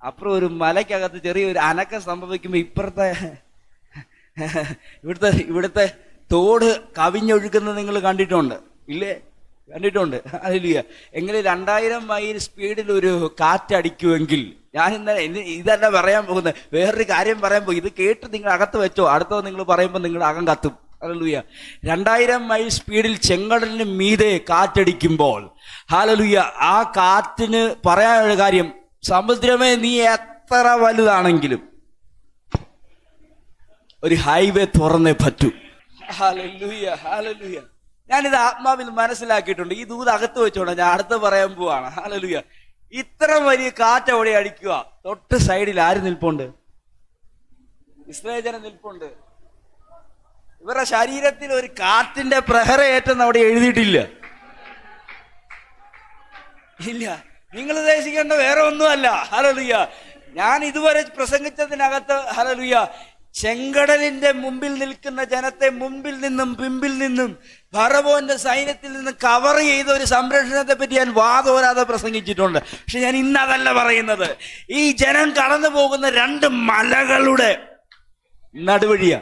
അപ്പുറം ഒരു മലയ്ക്കകത്ത് ചെറിയൊരു അനക്കം സംഭവിക്കുമ്പോൾ ഇവിടുത്തെ തോട് കവിഞ്ഞൊഴുക്കുന്നത് നിങ്ങൾ കണ്ടിട്ടുണ്ട് ഇല്ലേ? കണ്ടിട്ടുണ്ട്. ഹല്ലേലൂയ. എങ്ങനെ 2000 മൈൽ സ്പീഡിൽ ഒരു കാറ്റടിക്കുമെങ്കിൽ, ഞാൻ ഇതല്ല പറയാൻ പോകുന്നത്, വേറൊരു കാര്യം പറയാൻ പോകും. ഇത് കേട്ട് നിങ്ങൾ അകത്ത് വെച്ചോ, അടുത്തത് നിങ്ങൾ പറയുമ്പോൾ നിങ്ങളുടെ അകം കത്തും. ഹല്ലേലൂയ. 2000 മൈൽ സ്പീഡിൽ ചെങ്കടലിന് മീതെ കാറ്റടിക്കുമ്പോൾ, ഹല്ലേലൂയ, ആ കാറ്റിന് പറയാനുള്ള കാര്യം, സമുദ്രമേ നീ എത്ര വലുതാണെങ്കിലും ഒരു ഹൈവേ തുറന്നേ പറ്റൂ. Hallelujah, hallelujah. ഞാനിത് ആത്മാവിൽ മനസ്സിലാക്കിയിട്ടുണ്ട്. ഈ ദൂത് അകത്ത് വെച്ചോണ്ട് ഞാൻ അടുത്ത് പറയാൻ പോവാണ്. ഹല്ലേലൂയ. ഇത്ര വലിയ കാറ്റ് അവിടെ അടിക്കുക, തൊട്ട് സൈഡിൽ ആര് നിൽപ്പുണ്ട്? ഇസ്രായേൽ ജനം നിൽപ്പുണ്ട്. ഇവരുടെ ശരീരത്തിൽ ഒരു കാറ്റിന്റെ പ്രഹരയേറ്റെന്ന് അവിടെ എഴുതിയിട്ടില്ല. ഇല്ല. നിങ്ങൾ ഉദ്ദേശിക്കേണ്ട വേറെ ഒന്നുമല്ല. ഹല്ലേലൂയ. ഞാൻ ഇതുവരെ പ്രസംഗിച്ചതിനകത്ത്, ഹല്ലേലൂയ, ചെങ്കടലിന്റെ മുമ്പിൽ നിൽക്കുന്ന ജനത്തെ മുമ്പിൽ നിന്നും പിമ്പിൽ നിന്നും ഫറവോന്റെ സൈന്യത്തിൽ നിന്ന് കവർ ചെയ്ത ഒരു സംരക്ഷണത്തെ പറ്റി ഞാൻ വാതോരാതെ പ്രസംഗിച്ചിട്ടുണ്ട്. പക്ഷെ ഞാൻ ഇന്നതല്ല പറയുന്നത്. ഈ ജനം കടന്നു പോകുന്ന 2 മലകളുടെ നടുവഴിയാ.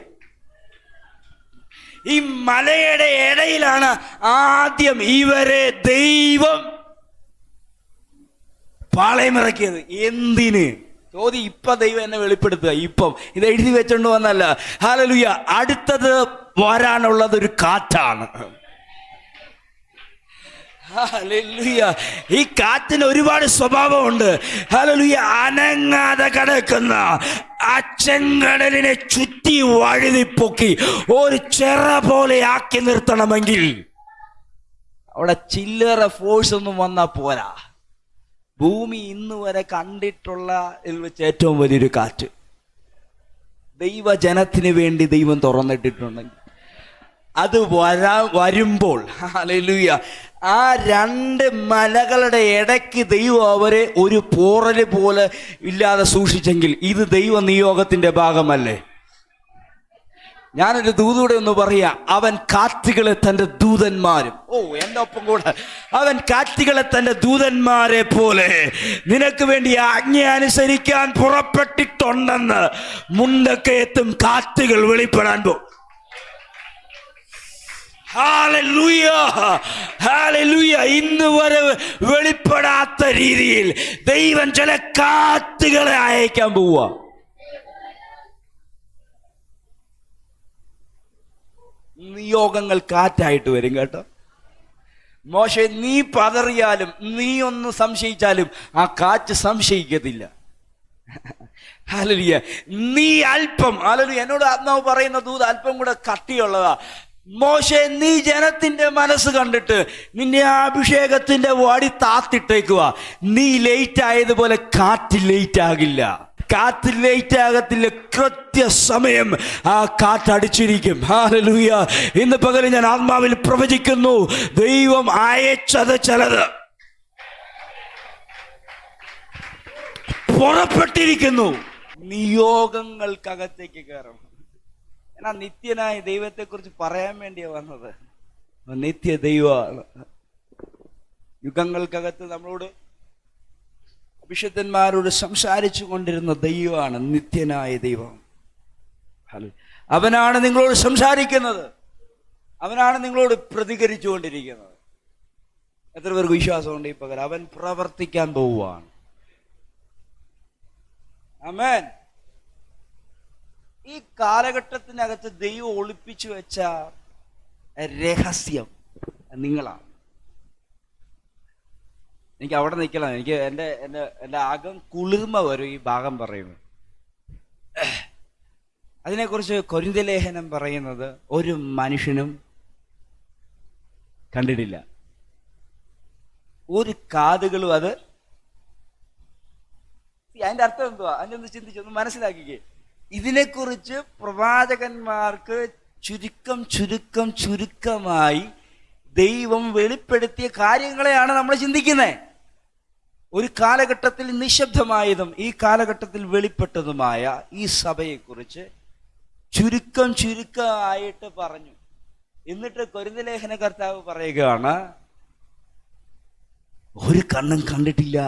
ഈ മലയുടെ ഇടയിലാണ് ആദ്യം ഇവരെ ദൈവം പാളയമിറക്കിയത്. എന്തിന്? ചോദ്യം ഇപ്പൊ ദൈവം എന്നെ വെളിപ്പെടുത്തുക. ഇപ്പം ഇത് എഴുതി വെച്ചോണ്ട് വന്നല്ല. ഹല്ലേലൂയ. അടുത്തത് വരാനുള്ളത് ഒരു കാറ്റാണ്. ഹല്ലേലൂയ. ഈ കാറ്റിന് ഒരുപാട് സ്വഭാവമുണ്ട്. ഹല്ലേലൂയ. അനങ്ങാതെ കിടക്കുന്ന ആ ചെങ്കടലിനെ ചുറ്റി വഴുതിപ്പൊക്കി ഒരു ചെറ പോലെ ആക്കി നിർത്തണമെങ്കിൽ അവിടെ ചില്ലറ ഫോഴ്സ് ഒന്നും വന്നാ പോരാ. ഭൂമി ഇന്ന് വരെ കണ്ടിട്ടുള്ള വെച്ച് ഏറ്റവും വലിയൊരു കാറ്റ് ദൈവജനത്തിന് വേണ്ടി ദൈവം തുറന്നിട്ടിട്ടുണ്ടെങ്കിൽ അത് വരുമ്പോൾ ഹല്ലേലൂയ, ആ രണ്ട് മലകളുടെ ഇടയ്ക്ക് ദൈവം അവരെ ഒരു പോറല് പോലെ ഇല്ലാതെ സൂക്ഷിച്ചെങ്കിൽ ഇത് ദൈവ നിയോഗത്തിന്റെ ഭാഗമല്ലേ? ഞാനൊരു ദൂതൂടെ ഒന്ന് പറയാ, അവൻ കാറ്റുകളെ തന്റെ ദൂതന്മാരും, എന്റെ ഒപ്പം കൂടെ, അവൻ കാറ്റുകളെ തന്റെ ദൂതന്മാരെ പോലെ നിനക്ക് വേണ്ടി ആജ്ഞ അനുസരിക്കാൻ പുറപ്പെട്ടിട്ടുണ്ടെന്ന് മുണ്ടൊക്കെ എത്തും കാറ്റുകൾ വെളിപ്പെടാൻ പോകും. Hallelujah, hallelujah. ഇന്ന് വരെ വെളിപ്പെടാത്ത രീതിയിൽ ദൈവം ചില കാറ്റുകളെ അയക്കാൻ പോവുക. നിയോഗങ്ങൾ കാറ്റായിട്ട് വരും കേട്ടോ. മോശെ, നീ പതറിയാലും നീ ഒന്ന് സംശയിച്ചാലും ആ കാറ്റ് സംശയിക്കത്തില്ല. ഹല്ലേലൂയ. നീ അല്പം, ഹല്ലേലൂയ, എന്നോട് ആത്മാവ് പറയുന്ന ദൂത് അല്പം കൂടെ കട്ടിയുള്ളതാ. മോശെ, നീ ജനത്തിന്റെ മനസ്സ് കണ്ടിട്ട് നിന്റെ അഭിഷേകത്തിന്റെ വടി താത്തിട്ടേക്കുക. നീ ലേറ്റ് ആയതുപോലെ കാറ്റ് ലേറ്റ് ആകില്ല. കാറ്റ് ലേറ്റ് ആകത്തില്ല. കൃത്യസമയം ആ കാറ്റടിച്ചിരിക്കും. ഹല്ലേലൂയ. ഇന്ന് പകരം ഞാൻ ആത്മാവിൽ പ്രവചിക്കുന്നു, ദൈവം അയച്ചത് ചിലത് പുറപ്പെട്ടിരിക്കുന്നു. നിയോഗങ്ങൾക്കകത്തേക്ക് കയറണം. എന്നാ നിത്യനായ ദൈവത്തെക്കുറിച്ച് പറയാൻ വേണ്ടിയാ വന്നത്. നിത്യ ദൈവമാണ്. യുഗങ്ങൾക്കകത്ത് നമ്മളോട് വിശുദ്ധന്മാരോട് സംസാരിച്ചു കൊണ്ടിരുന്ന ദൈവമാണ് നിത്യനായ ദൈവം. അവനാണ് നിങ്ങളോട് സംസാരിക്കുന്നത്, അവനാണ് നിങ്ങളോട് പ്രതികരിച്ചു കൊണ്ടിരിക്കുന്നത്. എത്ര പേർക്ക് വിശ്വാസമുണ്ട് ഈ പകരം? അവൻ പ്രവർത്തിക്കാൻ പോവുകയാണ്. ആമേൻ. ഈ കാലഘട്ടത്തിനകത്ത് ദൈവം ഒളിപ്പിച്ചു വെച്ച രഹസ്യം നിങ്ങളാണ്. എനിക്ക് അവിടെ നിൽക്കണം. എനിക്ക് എൻ്റെ അകം കുളിർമ വരും ഈ ഭാഗം പറയുന്നത്. അതിനെക്കുറിച്ച് കൊരിന്ത്യലേഖനം പറയുന്നത് ഒരു മനുഷ്യനും കണ്ടിട്ടില്ല, ഒരു കാതുകളും അത്. അതിന്റെ അർത്ഥം എന്തുവാ? അതിനൊന്ന് ചിന്തിച്ചൊന്ന് മനസ്സിലാക്കിക്കേ. ഇതിനെക്കുറിച്ച് പ്രവാചകന്മാർക്ക് ചുരുക്കമായി ദൈവം വെളിപ്പെടുത്തിയ കാര്യങ്ങളെയാണ് നമ്മൾ ചിന്തിക്കുന്നത്. ഒരു കാലഘട്ടത്തിൽ നിശബ്ദമായതും ഈ കാലഘട്ടത്തിൽ വെളിപ്പെട്ടതുമായ ഈ സഭയെക്കുറിച്ച് ചുരുക്കമായിട്ട് പറഞ്ഞു. എന്നിട്ട് കൊരിന്ത്യലേഖന കർത്താവ് പറയുകയാണ്, ഒരു കണ്ണും കണ്ടിട്ടില്ല.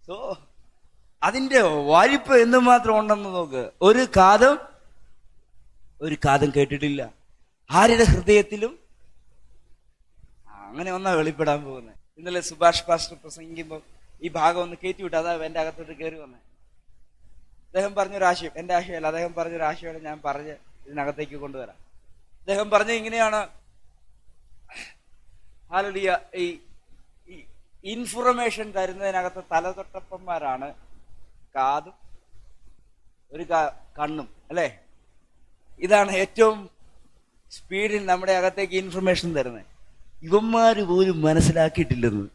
സോ അതിന്റെ വാരിപ്പ് എന്തുമാത്രം ഉണ്ടെന്ന് നോക്ക്. ഒരു കാതും കേട്ടിട്ടില്ല, ആരുടെ ഹൃദയത്തിലും. അങ്ങനെ ഒന്നാ വെളിപ്പെടാൻ പോകുന്നത്. ഇന്നലെ സുഭാഷ് പാസ്റ്റർ പ്രസംഗിക്കുമ്പോൾ ഈ ഭാഗം ഒന്ന് കയറ്റി വിട്ടു. അതാ എൻ്റെ അകത്തോട്ട് കയറി വന്നത്. അദ്ദേഹം പറഞ്ഞൊരാശയം, എൻ്റെ ആശയമല്ല, അദ്ദേഹം പറഞ്ഞൊരാശയമാണ് ഞാൻ പറഞ്ഞ് ഇതിനകത്തേക്ക് കൊണ്ടുവരാം. അദ്ദേഹം പറഞ്ഞ ഇങ്ങനെയാണ്, ഹല്ലേലൂയ, ഈ ഇൻഫർമേഷൻ തരുന്നതിനകത്ത് തലതൊട്ടപ്പന്മാരാണ് കാതും ഒരു കണ്ണും, അല്ലേ? ഇതാണ് ഏറ്റവും സ്പീഡിൽ നമ്മുടെ അകത്തേക്ക് ഇൻഫർമേഷൻ തരുന്നത്. ഇവന്മാര് പോലും മനസ്സിലാക്കിയിട്ടില്ലെന്ന്.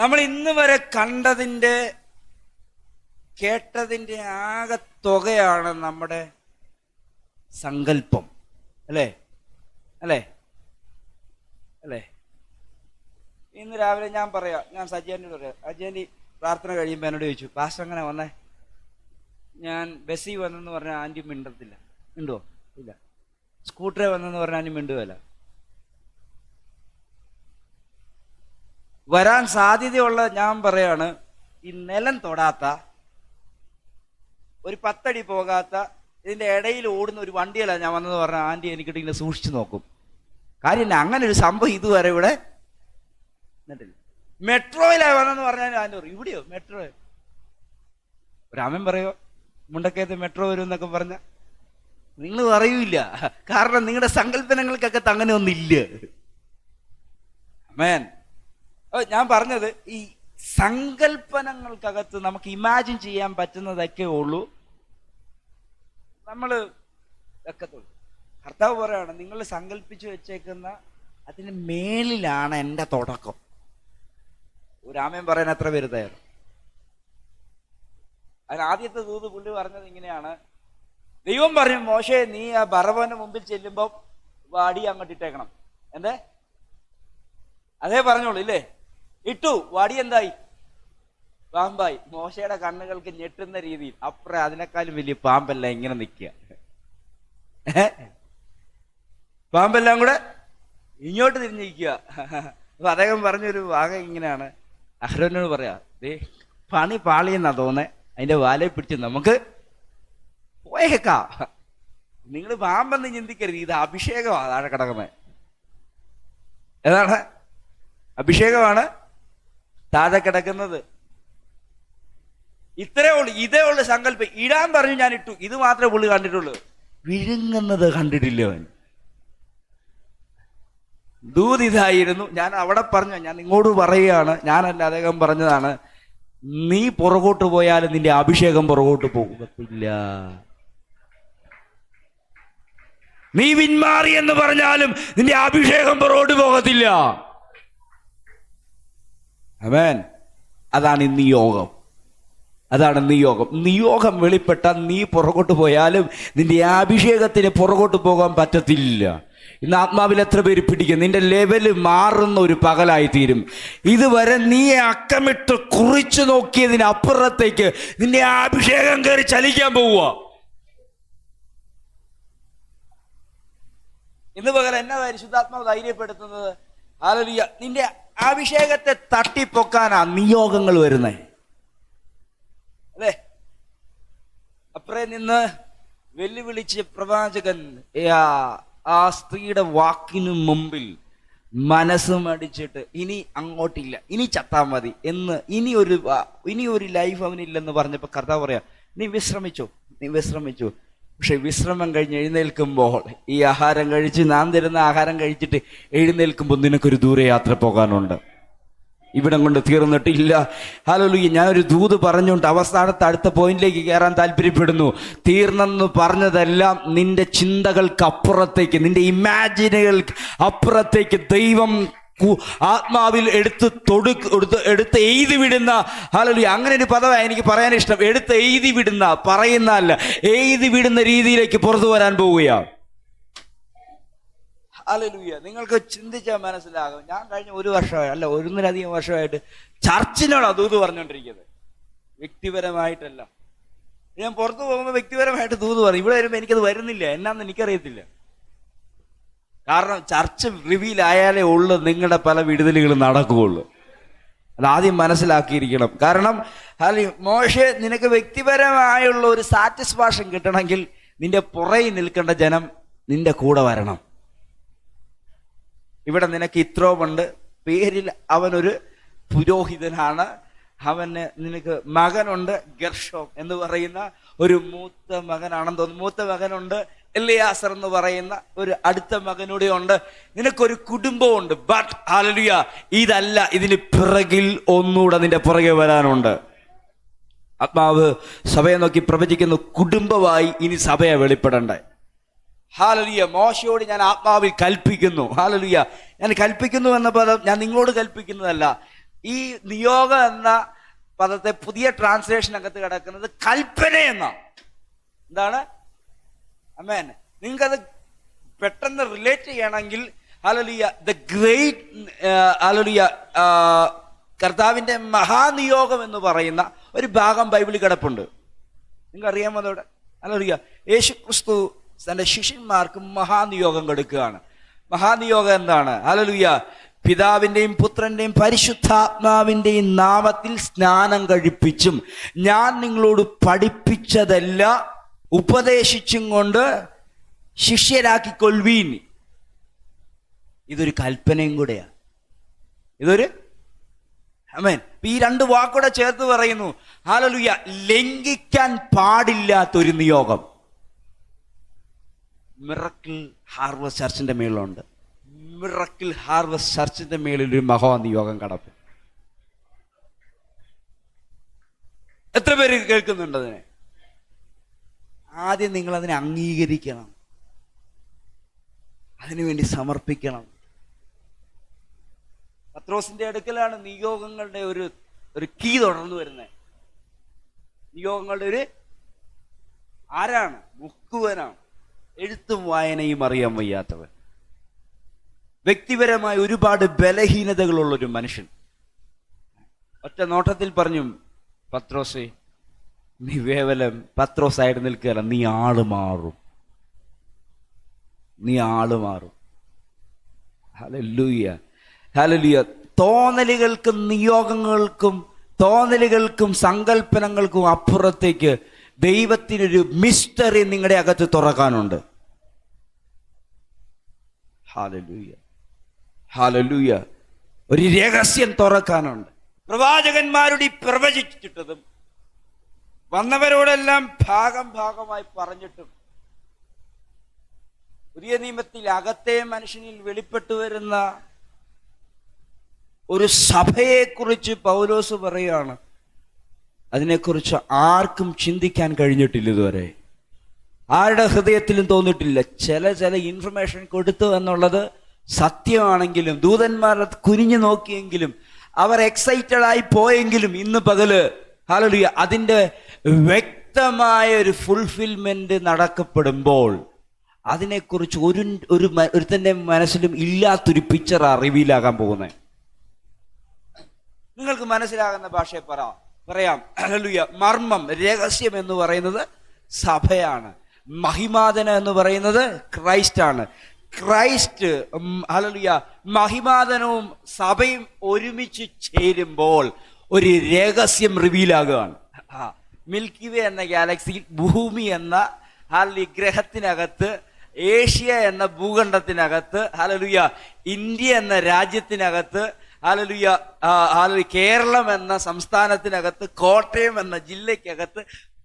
നമ്മൾ ഇന്ന് വരെ കണ്ടതിൻ്റെ കേട്ടതിൻ്റെ ആകെ തുകയാണ് നമ്മുടെ സങ്കല്പം, അല്ലേ? അല്ലേ? അല്ലേ? ഇന്ന് രാവിലെ ഞാൻ സജ്ജാനോട് പറയാം. അജ്ജാൻ്റെ പ്രാർത്ഥന കഴിയുമ്പോൾ എന്നോട് ചോദിച്ചു, പാസ്റ്റർ അങ്ങനെ വന്നേ? ഞാൻ ബസ്സിൽ വന്നെന്ന് പറഞ്ഞാൽ ആൻറ്റി മിണ്ടത്തില്ല. മിണ്ടുവോ? ഇല്ല. സ്കൂട്ടറെ വന്നെന്ന് പറഞ്ഞാൽ ആൻറ്റി മിണ്ടുവല്ല. വരാൻ സാധ്യതയുള്ള ഞാൻ പറയാണ്, ഈ നിലം തൊടാത്ത, ഒരു 10 അടി പോകാത്ത, ഇതിന്റെ ഇടയിൽ ഓടുന്ന ഒരു വണ്ടിയല്ല ഞാൻ വന്നെന്ന് പറഞ്ഞാൽ ആൻറ്റി എനിക്കിട്ട് ഇങ്ങനെ സൂക്ഷിച്ചു നോക്കും. കാര്യം അങ്ങനെ ഒരു സംഭവം ഇതുവരെ ഇവിടെ എന്നിട്ടില്ല. മെട്രോയിലായി വന്നെന്ന് പറഞ്ഞാൽ ആൻറ്റി പറയും, ഇവിടെയോ മെട്രോ? രാമൻ പറയോ മുണ്ടക്കയത്ത് മെട്രോ വരും എന്നൊക്കെ പറഞ്ഞ നിങ്ങൾ പറയൂല. കാരണം നിങ്ങളുടെ സങ്കല്പനങ്ങൾക്കൊക്കെ അങ്ങനെ ഒന്നില്ല. ആമേൻ. ഞാൻ പറഞ്ഞത് ഈ സങ്കല്പനങ്ങൾക്കകത്ത് നമുക്ക് ഇമാജിൻ ചെയ്യാൻ പറ്റുന്നതൊക്കെ ഉള്ളൂ നമ്മൾ വെക്കത്തുള്ളൂ. കർത്താവ് പറയാണ്, നിങ്ങൾ സങ്കല്പിച്ചു വെച്ചേക്കുന്ന അതിന് മേളിലാണ് എൻ്റെ തുടക്കം. ഒരു ആമേൻ പറയാൻ എത്ര പേര് തയ്യാർ? അതിന് ആദ്യത്തെ ദൂത് പുള്ളി പറഞ്ഞത് ഇങ്ങനെയാണ്. ദൈവം പറഞ്ഞു, മോശെ നീ ആ ബറവോന്റെ മുമ്പിൽ ചെല്ലുമ്പോൾ വടി അങ്ങോട്ട് ഇട്ടേക്കണം. എന്തേ? അതേ പറഞ്ഞോളൂ ഇല്ലേ? ഇട്ടു. വടി എന്തായി? പാമ്പായി. മോശയുടെ കണ്ണുകൾക്ക് ഞെട്ടുന്ന രീതിയിൽ. അപ്പുറം അതിനേക്കാളും വലിയ പാമ്പല്ല ഇങ്ങനെ നിൽക്കുക. പാമ്പെല്ലാം കൂടെ ഇങ്ങോട്ട് തിരിഞ്ഞിരിക്കുക. അപ്പൊ അദ്ദേഹം പറഞ്ഞൊരു ഭാഗം ഇങ്ങനെയാണ്. അഹ്റോനോട് പറയാ, ദേ പണി പാളിയെന്നാ തോന്നേ, അതിന്റെ വാലെ പിടിച്ച് നമുക്ക് പോയേക്കാ. നിങ്ങൾ പാമ്പെന്ന് ചിന്തിക്കരുത്, ഇത് അഭിഷേകമാണ് താഴെ കിടക്കുന്നത്. ഏതാണ്? അഭിഷേകമാണ് താഴെ കിടക്കുന്നത്. ഇത്രേ ഉള്ളൂ, ഇതേ ഉള്ളു സങ്കല്പം. ഇടാൻ പറഞ്ഞു, ഞാൻ ഇട്ടു. ഇത് മാത്രമേ പുള്ളി കണ്ടിട്ടുള്ളൂ, വിഴുങ്ങുന്നത് കണ്ടിട്ടില്ല അവൻ. ദൂത് ഇതായിരുന്നു. ഞാൻ അവിടെ പറഞ്ഞു, ഞാൻ ഇങ്ങോട്ട് പറയുകയാണ്, ഞാനല്ല അദ്ദേഹം പറഞ്ഞതാണ്. നീ പുറകോട്ട് പോയാലും നിന്റെ അഭിഷേകം പുറകോട്ട് പോകത്തില്ല. നീ പിന്മാറി എന്ന് പറഞ്ഞാലും നിന്റെ അഭിഷേകം പുറകോട്ട് പോകത്തില്ല. ആമേൻ. അതാണ് ഈ നിയോഗം. അതാണ് നിയോഗം. നിയോഗം വെളിപ്പെട്ട നീ പുറകോട്ട് പോയാലും നിന്റെ അഭിഷേകത്തിന് പുറകോട്ട് പോകാൻ പറ്റത്തില്ല. ഇന്ന് ആത്മാവിൽ എത്ര പേര് പിടിക്കും? നിന്റെ ലെവല് മാറുന്ന ഒരു പകലായി തീരും. ഇതുവരെ നീ അക്കമിട്ട് കുറിച്ചു നോക്കിയതിന് അപ്പുറത്തേക്ക് നിന്റെ അഭിഷേകം കയറി ചലിക്കാൻ പോവുക. ഇന്ന് പകരം എന്നാ പരിശുദ്ധാത്മാവ് ധൈര്യപ്പെടുത്തുന്നത്? ഹല്ലേലൂയ. നിന്റെ അഭിഷേകത്തെ തട്ടിപ്പൊക്കാനാ നിയോഗങ്ങൾ വരുന്നത്, അല്ലേ? അപ്പറേ നിന്ന് വെല്ലുവിളിച്ച് പ്രവാചകൻ ആ സ്ത്രീയുടെ വാക്കിനു മുമ്പിൽ മനസ്സ് മടിച്ചിട്ട് ഇനി അങ്ങോട്ടില്ല, ഇനി ചത്താ മതി എന്ന്, ഇനി ഒരു ലൈഫ് അവനില്ലെന്ന് പറഞ്ഞപ്പോ കർത്താവ് പറയാ, നീ വിശ്രമിച്ചു. പക്ഷെ വിശ്രമം കഴിഞ്ഞ് എഴുന്നേൽക്കുമ്പോൾ, ഈ ആഹാരം കഴിച്ച്, നാം തരുന്ന ആഹാരം കഴിച്ചിട്ട് എഴുന്നേൽക്കുമ്പോൾ നിനക്കൊരു ദൂരയാത്ര പോകാനുണ്ട്. ഇവിടം കൊണ്ട് തീർന്നിട്ടില്ല. ഹല്ലേലൂയ. ഞാനൊരു ദൂത് പറഞ്ഞുകൊണ്ട് അവസാനത്തെ അടുത്ത പോയിന്റിലേക്ക് കയറാൻ താല്പര്യപ്പെടുന്നു. തീർന്നെന്ന് പറഞ്ഞതെല്ലാം നിന്റെ ചിന്തകൾക്ക് അപ്പുറത്തേക്ക്, നിന്റെ ഇമാജിനുകൾക്ക് അപ്പുറത്തേക്ക് ദൈവം ആത്മാവിൽ എടുത്ത് എഴുതി വിടുന്ന, ഹല്ലേലൂയ, അങ്ങനെ ഒരു പദമാണ് എനിക്ക് പറയാൻ ഇഷ്ടം. എടുത്ത് എഴുതി വിടുന്ന, പറയുന്ന അല്ല, എഴുതി വിടുന്ന രീതിയിലേക്ക് പുറത്തു വരാൻ പോവുകയാണ്. ഹല്ലേലൂയ. നിങ്ങൾക്ക് ചിന്തിച്ചാൽ മനസ്സിലാകും. ഞാൻ കഴിഞ്ഞ ഒരു വർഷമായി, അല്ല ഒന്നിലധികം വർഷമായിട്ട് ചർച്ചിനോട് ദൂത് പറഞ്ഞുകൊണ്ടിരിക്കുന്നത്, വ്യക്തിപരമായിട്ടല്ല. ഞാൻ പുറത്തു പോകുമ്പോൾ വ്യക്തിപരമായിട്ട് ദൂത് പറയും. ഇവിടെ വരുമ്പോൾ എനിക്കത് വരുന്നില്ല, എന്നാന്ന് എനിക്കറിയത്തില്ല. കാരണം ചർച്ച് റിവീൽ ആയാലേ ഉള്ളൂ നിങ്ങളുടെ പല വിടുതലുകളും നടക്കുകയുള്ളൂ. അതാദ്യം മനസ്സിലാക്കിയിരിക്കണം. കാരണം മോശെ, നിനക്ക് വ്യക്തിപരമായുള്ള ഒരു സാറ്റിസ്ഫാക്ഷൻ കിട്ടണമെങ്കിൽ നിന്റെ പുറകിൽ നിൽക്കേണ്ട ജനം നിന്റെ കൂടെ വരണം. ഇവിടെ നിനക്ക് ഇത്രോമുണ്ട്, പേരിൽ അവനൊരു പുരോഹിതനാണ്, നിനക്ക് മകനുണ്ട്, ഗർഷോം എന്ന് പറയുന്ന ഒരു മൂത്ത മകനാണെന്ന് തോന്നുന്നു, മൂത്ത മകനുണ്ട്, എലിയാസർ എന്ന് പറയുന്ന ഒരു അടുത്ത മകനൂടെ ഉണ്ട്, നിനക്കൊരു കുടുംബമുണ്ട്. ബട്ട് ഹല്ലേലൂയ, ഇതല്ല, ഇതിന് പിറകിൽ ഒന്നുകൂടെ നിന്റെ പുറകെ വരാനുണ്ട്. ആത്മാവ് സഭയെ നോക്കി പ്രവചിക്കുന്നു, കുടുംബമായി ഇനി സഭയെ വെളിപ്പെടണ്ടേ. ഹല്ലേലൂയ. മോശയോട് ഞാൻ ആത്മാവിൽ കൽപ്പിക്കുന്നു. ഹല്ലേലൂയ. ഞാൻ കൽപ്പിക്കുന്നു എന്ന പദം ഞാൻ നിങ്ങളോട് കൽപ്പിക്കുന്നതല്ല. ഈ നിയോഗം എന്ന പദത്തെ പുതിയ ട്രാൻസ്ലേഷൻ അകത്ത് കിടക്കുന്നത് കൽപ്പന എന്ന. എന്താണ്? ആമേൻ. നിങ്ങൾക്കത് പെട്ടെന്ന് റിലേറ്റ് ചെയ്യണമെങ്കിൽ ഹല്ലേലൂയ, ദ ഗ്രേറ്റ്, ഹല്ലേലൂയ, കർത്താവിന്റെ മഹാനിയോഗം എന്ന് പറയുന്ന ഒരു ഭാഗം ബൈബിളിൽ കിടപ്പുണ്ട്. നിങ്ങൾക്ക് അറിയാമോ അതോടെ? ഹല്ലേലൂയ. യേശു ക്രിസ്തു തന്റെ ശിഷ്യന്മാർക്ക് മഹാനിയോഗം കൊടുക്കുകയാണ്. മഹാനിയോഗം എന്താണ്? ഹല്ലേലൂയ. പിതാവിൻ്റെയും പുത്രൻ്റെയും പരിശുദ്ധാത്മാവിൻ്റെയും നാമത്തിൽ സ്നാനം കഴിപ്പിച്ചും ഞാൻ നിങ്ങളോട് പഠിപ്പിച്ചതെല്ലാം ഉപദേശിച്ചും കൊണ്ട് ശിഷ്യരാക്കിക്കൊള്ളുവീൻ. ഇതൊരു കൽപ്പനയും കൂടെയാണ്. ഇതൊരു ആമേൻ. ഈ രണ്ട് വാക്കൂടെ ചേർത്ത് പറയുന്നു. ഹല്ലേലൂയ. ലംഘിക്കാൻ പാടില്ലാത്തൊരു നിയോഗം മിറക്കിൾ ഹാർവസ്റ്റ് ചർച്ചിന്റെ മേളിലുണ്ട്. മിറക്കിൾ ഹാർവസ്റ്റ് ചർച്ചിന്റെ മേളിൽ ഒരു മഹാനിയോഗം കടപ്പ്. എത്ര പേര് കേൾക്കുന്നുണ്ട് അതിനെ? ആദ്യം നിങ്ങൾ അതിനെ അംഗീകരിക്കണം, അതിനുവേണ്ടി സമർപ്പിക്കണം. പത്രോസിന്റെ അടുക്കലാണ് നിയോഗങ്ങളുടെ ഒരു കീ തുടർന്നു വരുന്നത്. നിയോഗങ്ങളുടെ ആരാണ്? മുക്കുവനാണ്. എഴുത്തും വായനയും അറിയാൻ വയ്യാത്തവൻ, വ്യക്തിപരമായ ഒരുപാട് ബലഹീനതകളുള്ളൊരു മനുഷ്യൻ. ഒറ്റ നോട്ടത്തിൽ പറഞ്ഞു, പത്രോസേ, നീ കേവലം പത്രോസായിട്ട് നിൽക്കുകയല്ല, നീ ആള് മാറും. Hallelujah, hallelujah. തോന്നലുകൾക്കും സങ്കല്പനങ്ങൾക്കും അപ്പുറത്തേക്ക് ദൈവത്തിനൊരു മിസ്റ്ററി നിങ്ങളുടെ അകത്ത് തുറക്കാനുണ്ട്. Hallelujah, hallelujah. ഒരു രഹസ്യം തുറക്കാനുണ്ട്. പ്രവാചകന്മാരുടെ പ്രവചിച്ചിട്ടതും വന്നവരോടെല്ലാം ഭാഗമായി പറഞ്ഞിട്ടും പുതിയ നിയമത്തിൽ അകത്തെ മനുഷ്യനിൽ വെളിപ്പെട്ടു വരുന്ന ഒരു സഭയെക്കുറിച്ച് പൗലോസ് പറയുകയാണ്, അതിനെക്കുറിച്ച് ആർക്കും ചിന്തിക്കാൻ കഴിഞ്ഞിട്ടില്ല ഇതുവരെ. ആരുടെ ഹൃദയത്തിലും തോന്നിയിട്ടില്ല. ചില ഇൻഫർമേഷൻ കൊടുത്തു എന്നുള്ളത് സത്യമാണെങ്കിലും ദൂതന്മാർ കുനിഞ്ഞു നോക്കിയെങ്കിലും അവർ എക്സൈറ്റഡ് ആയി പോയെങ്കിലും ഇന്ന് പകല് ഹല്ലേലൂയ അതിൻ്റെ വ്യക്തമായ ഒരു ഫുൾഫിൽമെന്റ് നടക്കപ്പെടുമ്പോൾ അതിനെക്കുറിച്ച് ഒരുത്തൻ്റെ മനസ്സിലും ഇല്ലാത്തൊരു പിക്ചർ റിവീലാകാൻ പോകുന്നത്. നിങ്ങൾക്ക് മനസ്സിലാകുന്ന ഭാഷയെ പറയാം. ഹല്ലേലൂയ. മർമ്മം, രഹസ്യം എന്ന് പറയുന്നത് സഭയാണ്. മഹിമാതന എന്ന് പറയുന്നത് ക്രൈസ്റ്റ് ആണ്. ക്രൈസ്റ്റ്, ഹല്ലേലൂയ, മഹിമാതനവും സഭയും ഒരുമിച്ച് ചേരുമ്പോൾ ഒരു രഹസ്യം റിവീലാകുകയാണ്. മിൽക്കി വേ എന്ന ഗാലക്സിയിൽ ഭൂമി എന്ന ഗ്രഹത്തിനകത്ത്, ഏഷ്യ എന്ന ഭൂഖണ്ഡത്തിനകത്ത്, ഹല്ലേലൂയ, ഇന്ത്യ എന്ന രാജ്യത്തിനകത്ത്, ഹല്ലേലൂയ, കേരളം എന്ന സംസ്ഥാനത്തിനകത്ത്, കോട്ടയം എന്ന ജില്ലയ്ക്കകത്ത്,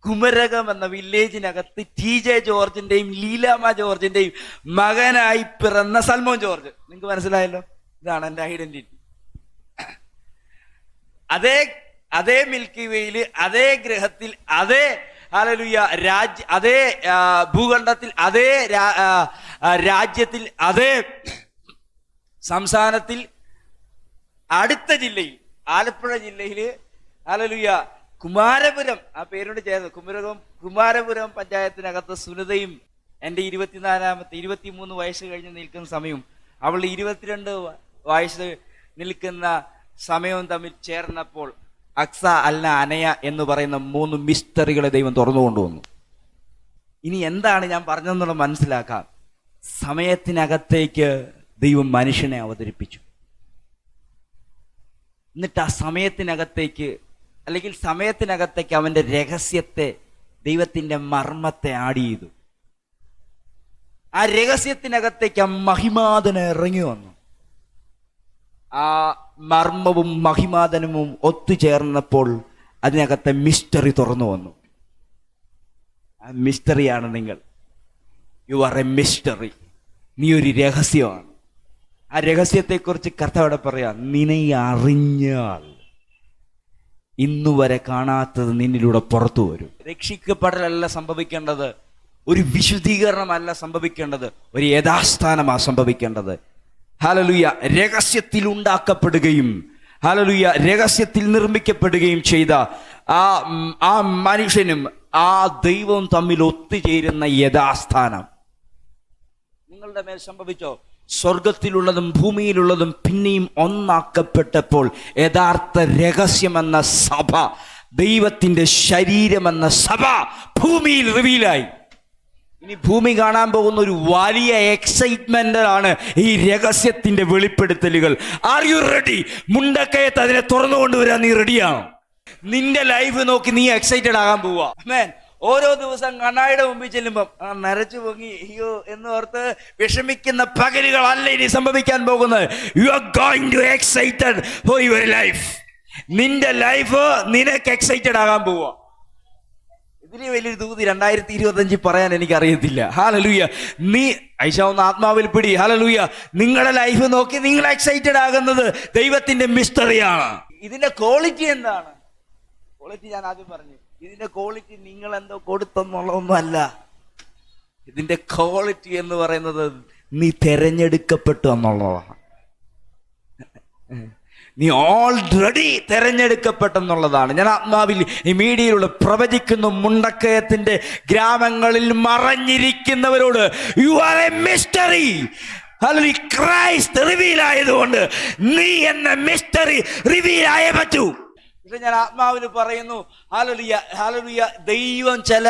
കുമരകം എന്ന വില്ലേജിനകത്ത് TJ ജോർജിന്റെയും ലീലാമ്മ ജോർജിന്റെയും മകനായി പിറന്ന സൽമോൻ ജോർജ്. നിങ്ങൾക്ക് മനസ്സിലായല്ലോ, ഇതാണ് എൻ്റെ ഐഡന്റിറ്റി. അതേ മിൽക്കി വേയില്, അതേ ഗ്രഹത്തിൽ, അതേ ഹല്ലേലൂയ അതേ ഭൂഖണ്ഡത്തിൽ, അതേ രാജ്യത്തിൽ, അതേ സംസ്ഥാനത്തിൽ, അടുത്ത ജില്ലയിൽ, ആലപ്പുഴ ജില്ലയില്, ഹല്ലേലൂയ, കുമാരപുരം, ആ പേരോട് ചേർന്ന് കുമാരപുരം പഞ്ചായത്തിനകത്ത് സുനിതയും എൻ്റെ 23 വയസ്സ് കഴിഞ്ഞ് നിൽക്കുന്ന സമയവും അവളുടെ 22 വയസ്സ് നിൽക്കുന്ന സമയവും തമ്മിൽ ചേർന്നപ്പോൾ അക്സ അല്ല അനയ എന്ന് പറയുന്ന 3 മിസ്റ്ററികളെ ദൈവം തുറന്നു കൊണ്ടുവന്നു. ഇനി എന്താണ് ഞാൻ പറഞ്ഞതെന്നുള്ള മനസ്സിലാക്കാം. സമയത്തിനകത്തേക്ക് ദൈവം മനുഷ്യനെ അവതരിപ്പിച്ചു. എന്നിട്ട് ആ സമയത്തിനകത്തേക്ക് അവന്റെ രഹസ്യത്തെ, ദൈവത്തിന്റെ മർമ്മത്തെ ആഡ് ചെയ്തു. ആ രഹസ്യത്തിനകത്തേക്ക് ആ മഹിമാതന ഇറങ്ങി വന്നു. ആ മർമ്മവും മഹിമാതനവും ഒത്തുചേർന്നപ്പോൾ അതിനകത്തെ മിസ്റ്ററി തുറന്നു വന്നു. ആ മിസ്റ്ററിയാണ് നിങ്ങൾ. U are a mystery. നീ ഒരു രഹസ്യമാണ്. ആ രഹസ്യത്തെക്കുറിച്ച് കർത്താവ് പറയാം, നിന്നെ അറിഞ്ഞാൽ ഇന്നുവരെ കാണാത്തത് നിന്നിലൂടെ പുറത്തു വരും. രക്ഷിക്കപ്പെടലല്ല സംഭവിക്കേണ്ടത്, ഒരു വിശുദ്ധീകരണമല്ല സംഭവിക്കേണ്ടത്, ഒരു യഥാസ്ഥാനമാണ് സംഭവിക്കേണ്ടത്. ഹല്ലേലൂയ. രഹസ്യത്തിൽ ഉണ്ടാക്കപ്പെടുകയും, ഹല്ലേലൂയ, രഹസ്യത്തിൽ നിർമ്മിക്കപ്പെടുകയും ചെയ്ത ആ മനുഷ്യനും ആ ദൈവവും തമ്മിൽ ഒത്തുചേരുന്ന യഥാസ്ഥാനം നിങ്ങളുടെ മേൽ സംഭവിച്ചോ? സ്വർഗത്തിലുള്ളതും ഭൂമിയിലുള്ളതും പിന്നെയും ഒന്നാക്കപ്പെട്ടപ്പോൾ യഥാർത്ഥ രഹസ്യമെന്ന സഭ, ദൈവത്തിന്റെ ശരീരമെന്ന സഭ ഭൂമിയിൽ റിവീലായി. ഇനി ഭൂമി കാണാൻ പോകുന്ന ഒരു വലിയ എക്സൈറ്റ്മെന്റ് ആണ് ഈ രഹസ്യത്തിന്റെ വെളിപ്പെടുത്തലുകൾ. Are you ready? മുണ്ടക്കയത്ത് അതിനെ തുറന്നു കൊണ്ടുവരാൻ നീ റെഡിയാണോ? നിന്റെ ലൈഫ് നോക്കി നീ എക്സൈറ്റഡ് ആകാൻ പോവാ. ആമേൻ. ഓരോ ദിവസം കണ്ണാടിയുടെ മുമ്പിൽ ചെല്ലുമ്പം നരച്ചു പൊങ്ങി അയ്യോ എന്ന് ഓർത്ത് വിഷമിക്കുന്ന പകലുകളല്ല ഇനി സംഭവിക്കാൻ പോകുന്നത്. You are going to excited for your life. നിന്റെ ലൈഫ് നിനക്ക് എക്സൈറ്റഡ് ആകാൻ പോവാ. ഇതിന് വലിയൊരു ദൂതി 2025 പറയാൻ എനിക്ക് അറിയത്തില്ല. ഹല്ലേലൂയ. നീ ഐശാവുന്ന ആത്മാവിൽ പിടി. ഹല്ലേലൂയ. നിങ്ങളുടെ ലൈഫ് നോക്കി നിങ്ങൾ എക്സൈറ്റഡ് ആകുന്നത് ദൈവത്തിന്റെ മിസ്റ്ററിയാണ്. ഇതിന്റെ ക്വാളിറ്റി എന്താണ്? ക്വാളിറ്റി ഞാൻ ആദ്യം പറഞ്ഞു. ഇതിന്റെ ക്വാളിറ്റി നിങ്ങൾ എന്തോ കൊടുത്തെന്നുള്ളതൊന്നും അല്ല. ഇതിന്റെ ക്വാളിറ്റി എന്ന് പറയുന്നത് നീ തെരഞ്ഞെടുക്കപ്പെട്ടു എന്നുള്ളതാണ്. നീ ഓൾറെഡി തെരഞ്ഞെടുക്കപ്പെട്ടെന്നുള്ളതാണ്. ഞാൻ ആത്മാവിൽ ഈ മീഡിയയിലൂടെ പ്രവചിക്കുന്നു. മുണ്ടക്കയത്തിന്റെ ഗ്രാമങ്ങളിൽ മറഞ്ഞിരിക്കുന്നവരോട്, you are a mystery. Christ reveal ആയതുകൊണ്ട് നീ എന്ന മിസ്റ്ററി റിവീൽ ആയേ പറ്റൂ. പക്ഷെ ഞാൻ ആത്മാവിന് പറയുന്നു, ഹല്ലേലൂയ ഹല്ലേലൂയ, ദൈവം ചില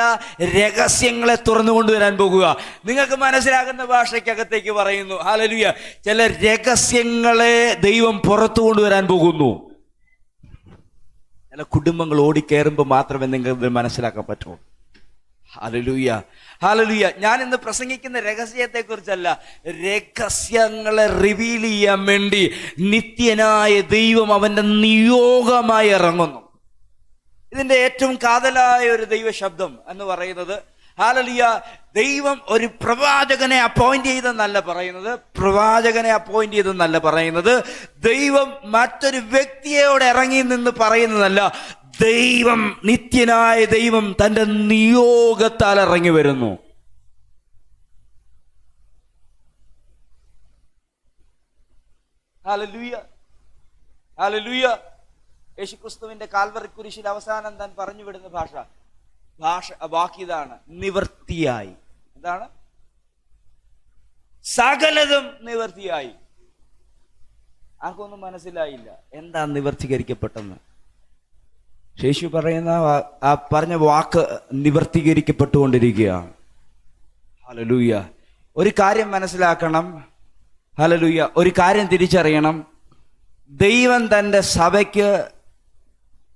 രഹസ്യങ്ങളെ തുറന്നു കൊണ്ടുവരാൻ പോകുക. നിങ്ങൾക്ക് മനസ്സിലാകുന്ന ഭാഷയ്ക്കകത്തേക്ക് പറയുന്നു, ഹല്ലേലൂയ, ചില രഹസ്യങ്ങളെ ദൈവം പുറത്തു കൊണ്ടുവരാൻ പോകുന്നു. ചില കുടുംബങ്ങൾ ഓടിക്കയറുമ്പോൾ മാത്രമേ നിങ്ങൾക്ക് മനസ്സിലാക്കാൻ പറ്റൂ. Hallelujah hallelujah. ഞാൻ ഇന്ന് പ്രസംഗിക്കുന്ന രഹസ്യത്തെ കുറിച്ചല്ല, രഹസ്യങ്ങളെ റിവീൽ ചെയ്യാൻ വേണ്ടി നിത്യനായ ദൈവം അവന്റെ നിയോഗമായി ഇറങ്ങുന്നു. ഇതിന്റെ ഏറ്റവും കാതലായ ഒരു ദൈവ ശബ്ദം എന്ന് പറയുന്നത്, ഹല്ലേലൂയ, ദൈവം ഒരു പ്രവാചകനെ അപ്പോയിന്റ് ചെയ്തെന്നല്ല പറയുന്നത്, ദൈവം മറ്റൊരു വ്യക്തിയോട് ഇറങ്ങി നിന്ന് പറയുന്നതല്ല. ദൈവം, നിത്യനായ ദൈവം തന്റെ നിയോഗത്താൽ ഇറങ്ങി വരുന്നു. Hallelujah hallelujah. യേശുക്രിസ്തുവിന്റെ കാൽവറി കുരിശിൽ അവസാനം താൻ പറഞ്ഞു വിടുന്ന വാക്കിതാണ്, നിവൃത്തിയായി. എന്താണ്? സകലതും നിവൃത്തിയായി. ആർക്കൊന്നും മനസ്സിലായില്ല എന്താ നിവർത്തീകരിക്കപ്പെട്ടെന്ന്. യേശു പറയുന്ന ആ പറഞ്ഞ വാക്ക് നിവർത്തീകരിക്കപ്പെട്ടുകൊണ്ടിരിക്കുകയാണ്. ഹല്ലേലൂയ. ഒരു കാര്യം മനസ്സിലാക്കണം, ഹല്ലേലൂയ, ഒരു കാര്യം തിരിച്ചറിയണം. ദൈവം തൻ്റെ സഭയ്ക്ക്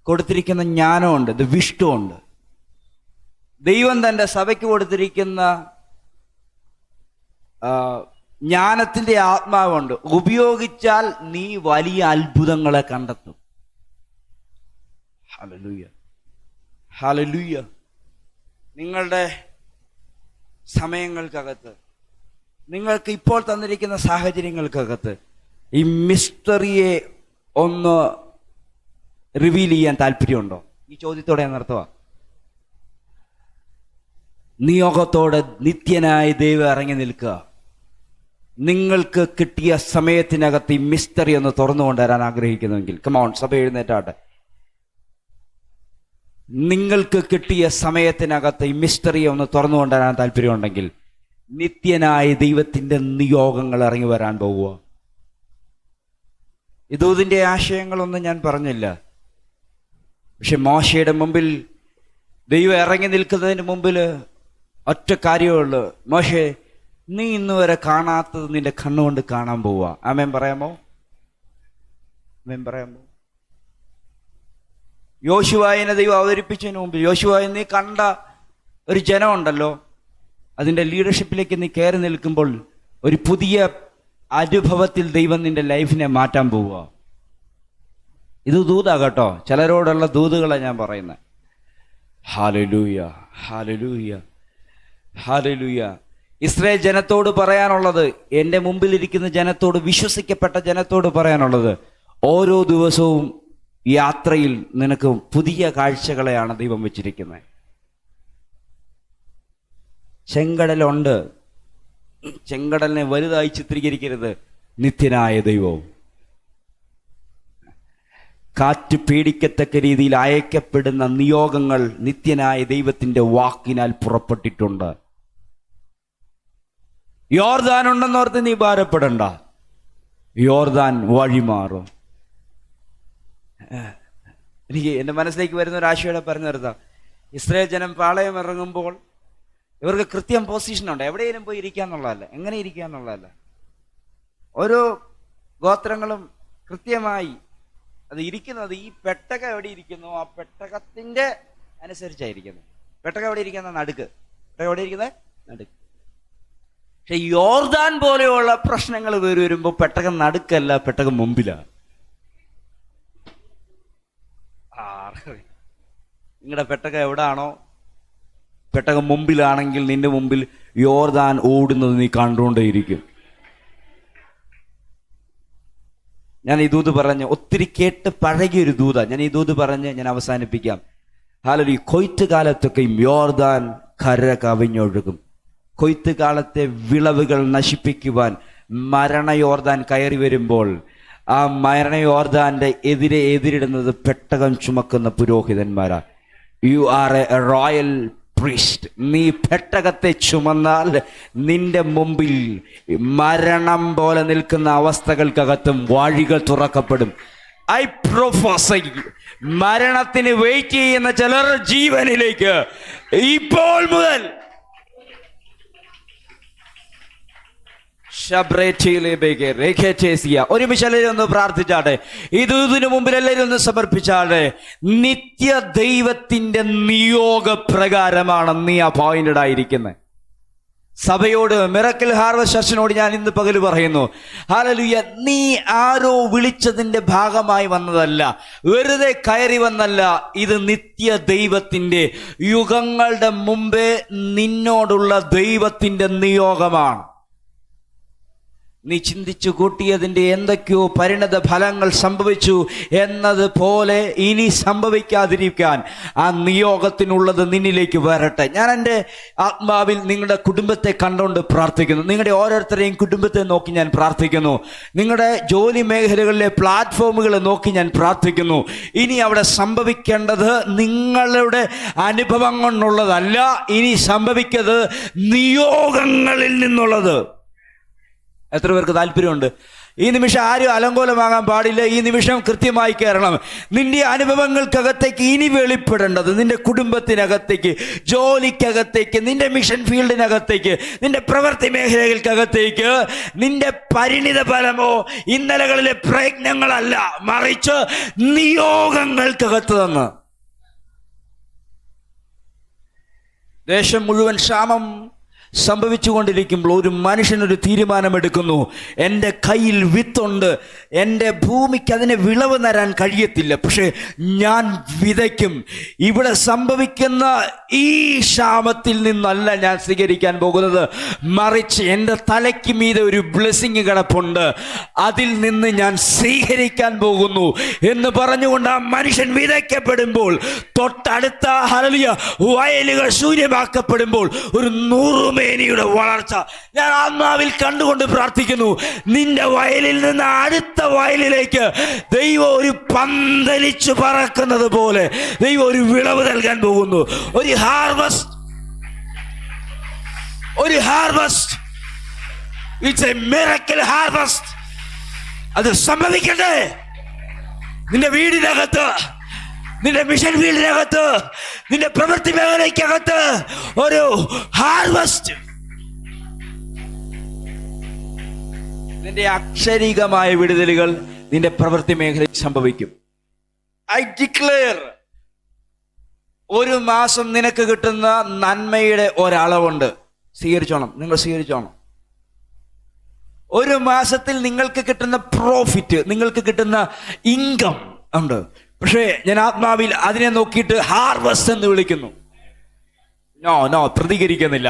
കൊടുത്തിരിക്കുന്ന ജ്ഞാനമുണ്ട്, ഇത് വിഷ്ടുണ്ട്. ദൈവം തൻ്റെ സഭയ്ക്ക് കൊടുത്തിരിക്കുന്ന ജ്ഞാനത്തിന്റെ ആത്മാവുണ്ട്. ഉപയോഗിച്ചാൽ നീ വലിയ അത്ഭുതങ്ങളെ കണ്ടെത്തും. Hallelujah hallelujah. നിങ്ങളുടെ സമയങ്ങൾക്കകത്ത്, നിങ്ങൾക്ക് ഇപ്പോൾ തന്നിരിക്കുന്ന സാഹചര്യങ്ങൾക്കകത്ത് ഈ മിസ്റ്ററിയെ ഒന്ന് റിവീൽ ചെയ്യാൻ താല്പര്യമുണ്ടോ? ഈ ചോദ്യത്തോടെ ഞാൻ നിർത്തുക. നിയോഗത്തോടെ നിത്യനായ ദൈവം ഇറങ്ങി നിൽക്കുക. നിങ്ങൾക്ക് കിട്ടിയ സമയത്തിനകത്ത് ഈ മിസ്റ്ററി ഒന്ന് തുറന്നു കൊണ്ടുവരാൻ ആഗ്രഹിക്കുന്നുവെങ്കിൽ കമോൺ, സഭ എഴുന്നേറ്റാട്ടെ. നിങ്ങൾക്ക് കിട്ടിയ സമയത്തിനകത്ത് ഈ മിസ്റ്ററിയെ ഒന്ന് തുറന്നു കൊണ്ടുവരാൻ താല്പര്യമുണ്ടെങ്കിൽ നിത്യനായ ദൈവത്തിന്റെ നിയോഗങ്ങൾ ഇറങ്ങി വരാൻ പോവുക. ഇതിന്റെ ആശയങ്ങളൊന്നും ഞാൻ പറഞ്ഞില്ല. പക്ഷെ മോശയുടെ മുമ്പിൽ ദൈവം ഇറങ്ങി നിൽക്കുന്നതിന് മുമ്പിൽ ഒറ്റ കാര്യമുള്ളൂ, മോശെ, നീ ഇന്ന് വരെ കാണാത്തത് നിന്റെ കണ്ണുകൊണ്ട് കാണാൻ പോവുക. ആമേൻ പറയാമോ? ആമേൻ പറയാമോ? യോശുവായിനെ ദൈവം അവതരിപ്പിച്ചതിന് മുമ്പിൽ, യോശുവായി, നീ കണ്ട ഒരു ജനമുണ്ടല്ലോ, അതിൻ്റെ ലീഡർഷിപ്പിലേക്ക് നീ കയറി നിൽക്കുമ്പോൾ ഒരു പുതിയ അനുഭവത്തിൽ ദൈവം നിന്റെ ലൈഫിനെ മാറ്റാൻ പോവുക. ഇത് ദൂതാ കേട്ടോ, ചിലരോടുള്ള ദൂതുകളാണ് ഞാൻ പറയുന്നത്. Hallelujah hallelujah hallelujah. ഇസ്രായേൽ ജനത്തോട് പറയാനുള്ളത്, എൻ്റെ മുമ്പിലിരിക്കുന്ന ജനത്തോട്, വിശ്വസിക്കപ്പെട്ട ജനത്തോട് പറയാനുള്ളത്, ഓരോ ദിവസവും യാത്രയിൽ നിനക്ക് പുതിയ കാഴ്ചകളെയാണ് ദൈവം വെച്ചിരിക്കുന്നത്. ചെങ്കടലുണ്ട്, ചെങ്കടലിനെ വലുതായി ചിത്രീകരിക്കരുത്. നിത്യനായ ദൈവവും കാറ്റ് പേടിക്കത്തക്ക രീതിയിൽ അയക്കപ്പെടുന്ന നിയോഗങ്ങൾ നിത്യനായ ദൈവത്തിന്റെ വാക്കിനാൽ പുറപ്പെട്ടിട്ടുണ്ട്. യോർദാൻ ഉണ്ടെന്നോർത്ത് നീ ഭാരപ്പെടണ്ട, യോർദാൻ വഴിമാറും. എനിക്ക് എൻ്റെ മനസ്സിലേക്ക് വരുന്ന ഒരു ആശയോടെ പറഞ്ഞു നിർത്താം. ഇസ്രായേൽ ജനം പാളയം ഇറങ്ങുമ്പോൾ ഇവർക്ക് കൃത്യം പൊസിഷനുണ്ട്. എവിടെയെങ്കിലും പോയി ഇരിക്കുക എന്നുള്ളതല്ല, എങ്ങനെ ഇരിക്കുക എന്നുള്ളതല്ല. ഓരോ ഗോത്രങ്ങളും കൃത്യമായി അത് ഇരിക്കുന്നത്, ഈ പെട്ടകം എവിടെ ഇരിക്കുന്നു ആ പെട്ടകത്തിന്റെ അനുസരിച്ചായിരിക്കുന്നത്. പെട്ടകം എവിടെ ഇരിക്കുന്ന? നടുക്ക്. പെട്ടകം എവിടെ ഇരിക്കുന്നത്? നടുക്ക്. പക്ഷെ യോർദാൻ പോലെയുള്ള പ്രശ്നങ്ങൾ വരുമ്പോൾ പെട്ടകം നടുക്കല്ല, പെട്ടകം മുമ്പിലാണ്. നിങ്ങളുടെ പെട്ടകം എവിടാണോ, പെട്ടകം മുമ്പിലാണെങ്കിൽ നിന്റെ മുമ്പിൽ യോർദാൻ ഓടുന്നത് നീ കണ്ടുകൊണ്ടേയിരിക്കും. ഞാൻ ഈ ദൂത് പറഞ്ഞ് ഒത്തിരി കേട്ട് പഴകിയൊരു ദൂത. ഞാൻ ഈ ദൂത് പറഞ്ഞ് ഞാൻ അവസാനിപ്പിക്കാം. ഹല്ലേലൂയ. കൊയ്ത്ത് കാലത്തൊക്കെയും യോർദാൻ കര കവിഞ്ഞൊഴുകും. കൊയ്ത്ത് കാലത്തെ വിളവുകൾ നശിപ്പിക്കുവാൻ മരണ യോർദാൻ കയറി വരുമ്പോൾ ആ മരണയോർദാന്റെ എതിരിടുന്നത് പെട്ടകം ചുമക്കുന്ന പുരോഹിതന്മാരാ. You are a royal priest. നീ പെട്ടകത്തെ ചുമന്നാൽ നിന്റെ മുമ്പിൽ മരണം പോലെ നിൽക്കുന്ന അവസ്ഥകൾക്കകത്തും വഴികൾ തുറക്കപ്പെടും. ഐ പ്രൊഫസൈ, മരണത്തിന് വെയിറ്റ് ചെയ്യുന്ന ചിലർ ജീവനിലേക്ക് ഇപ്പോൾ മുതൽ ഒരുമിച്ച് എല്ലാവരും ഒന്ന് പ്രാർത്ഥിച്ചാട്ടെ. ഇതിനു മുമ്പിൽ എല്ലാവരും ഒന്ന് സമർപ്പിച്ചാട്ടെ. നിത്യ ദൈവത്തിന്റെ നിയോഗപ്രകാരമാണ് നീ അപ്പോയിന്റഡ് ആയിരിക്കുന്നത്. സഭയോട്, മിറക്കിൾ ഹാർവസ്റ്റ് ചർച്ചിനോട് ഞാൻ ഇന്ന് പകൽ പറയുന്നു, ഹല്ലേലൂയ, നീ ആരോ വിളിച്ചതിന്റെ ഭാഗമായി വന്നതല്ല, വെറുതെ കയറി വന്നല്ല. ഇത് നിത്യ ദൈവത്തിന്റെ, യുഗങ്ങളുടെ മുമ്പേ നിന്നോടുള്ള ദൈവത്തിന്റെ നിയോഗമാണ്. നീ ചിന്തിച്ചു കൂട്ടിയതിൻ്റെ എന്തൊക്കെയോ പരിണത ഫലങ്ങൾ സംഭവിച്ചു എന്നതുപോലെ ഇനി സംഭവിക്കാതിരിക്കാൻ ആ നിയോഗത്തിനുള്ളത് നിന്നിലേക്ക് വരട്ടെ. ഞാൻ എൻ്റെ ആത്മാവിൽ നിങ്ങളുടെ കുടുംബത്തെ കണ്ടുകൊണ്ട് പ്രാർത്ഥിക്കുന്നു. നിങ്ങളുടെ ഓരോരുത്തരെയും കുടുംബത്തെ നോക്കി ഞാൻ പ്രാർത്ഥിക്കുന്നു. നിങ്ങളുടെ ജോലി മേഖലകളിലെ പ്ലാറ്റ്ഫോമുകളെ നോക്കി ഞാൻ പ്രാർത്ഥിക്കുന്നു. ഇനി അവിടെ സംഭവിക്കേണ്ടത് നിങ്ങളുടെ അനുഭവം കൊണ്ടുള്ളതല്ല, ഇനി സംഭവിക്കുന്നത് നിയോഗങ്ങളിൽ നിന്നുള്ളത്. എത്ര പേർക്ക് താല്പര്യമുണ്ട്? ഈ നിമിഷം ആരും അലങ്കോലമാകാൻ പാടില്ല. ഈ നിമിഷം കൃത്യമായി കയറണം. നിന്റെ അനുഭവങ്ങൾക്കകത്തേക്ക് ഇനി വെളിപ്പെടേണ്ടത് നിന്റെ കുടുംബത്തിനകത്തേക്ക്, ജോലിക്കകത്തേക്ക്, നിന്റെ മിഷൻ ഫീൽഡിനകത്തേക്ക്, നിന്റെ പ്രവൃത്തി മേഖലകൾക്കകത്തേക്ക്, നിന്റെ പരിണിത ഫലമോ ഇന്നലകളിലെ പ്രയത്നങ്ങളല്ല, മറിച്ച് നിയോഗങ്ങൾക്കകത്ത് നിന്ന്. ദേശം മുഴുവൻ ക്ഷാമം സംഭവിച്ചുകൊണ്ടിരിക്കുമ്പോൾ ഒരു മനുഷ്യനൊരു തീരുമാനമെടുക്കുന്നു, എൻ്റെ കയ്യിൽ വിത്തുണ്ട്, എൻ്റെ ഭൂമിക്ക് അതിനെ വിളവ് തരാൻ കഴിയത്തില്ല, പക്ഷെ ഞാൻ വിതയ്ക്കും. ഇവിടെ സംഭവിക്കുന്ന ഈ ക്ഷാമത്തിൽ നിന്നല്ല ഞാൻ സ്വീകരിക്കാൻ പോകുന്നത്, മറിച്ച് എൻ്റെ തലയ്ക്ക് മീതെ ഒരു ബ്ലെസ്സിങ് കിടപ്പുണ്ട്, അതിൽ നിന്ന് ഞാൻ സ്വീകരിക്കാൻ പോകുന്നു എന്ന് പറഞ്ഞുകൊണ്ട് ആ മനുഷ്യൻ വിതയ്ക്കപ്പെടുമ്പോൾ, തൊട്ടടുത്ത ഹല്ലേലൂയ വയലുകൾ ശൂന്യമാക്കപ്പെടുമ്പോൾ ഒരു 100 മേനിയുടെ വളർച്ച ഞാൻ ആത്മാവിൽ കണ്ടുകൊണ്ട് പ്രാർത്ഥിക്കുന്നു. നിന്റെ വയലിൽ നിന്ന് അടുത്ത വയലിലേക്ക് ദൈവം ഒരു പന്തലിച്ചു പറക്കുന്നത് പോലെ ദൈവം ഒരു വിളവ് നൽകാൻ പോകുന്നു. ഒരു harvest, it's A miracle harvest. അത് സംഭവിക്കട്ടെ നിന്റെ വീടിനകത്ത്, നിന്റെ മിഷൻ ഫീൽഡിനകത്ത്, നിന്റെ പ്രവൃത്തി മേഖലയ്ക്കകത്ത് ഒരു ഹാർവസ്റ്റ്. നിന്റെ അക്ഷരീകമായ വിടുതലുകൾ നിന്റെ പ്രവൃത്തി മേഖലയിൽ സംഭവിക്കും. ഐ ഡിക്ലെയർ, 1 മാസം നിനക്ക് കിട്ടുന്ന നന്മയുടെ ഒരളവുണ്ട്. സ്വീകരിച്ചോണം, നിങ്ങൾ സ്വീകരിച്ചോണം. 1 മാസത്തിൽ നിങ്ങൾക്ക് കിട്ടുന്ന പ്രോഫിറ്റ്, നിങ്ങൾക്ക് കിട്ടുന്ന ഇൻകം ഉണ്ട്. പക്ഷേ ഞാൻ ആത്മാവിൽ അതിനെ നോക്കിയിട്ട് ഹാർവസ്റ്റ് എന്ന് വിളിക്കുന്നു. നോ പ്രതികരിക്കുന്നില്ല.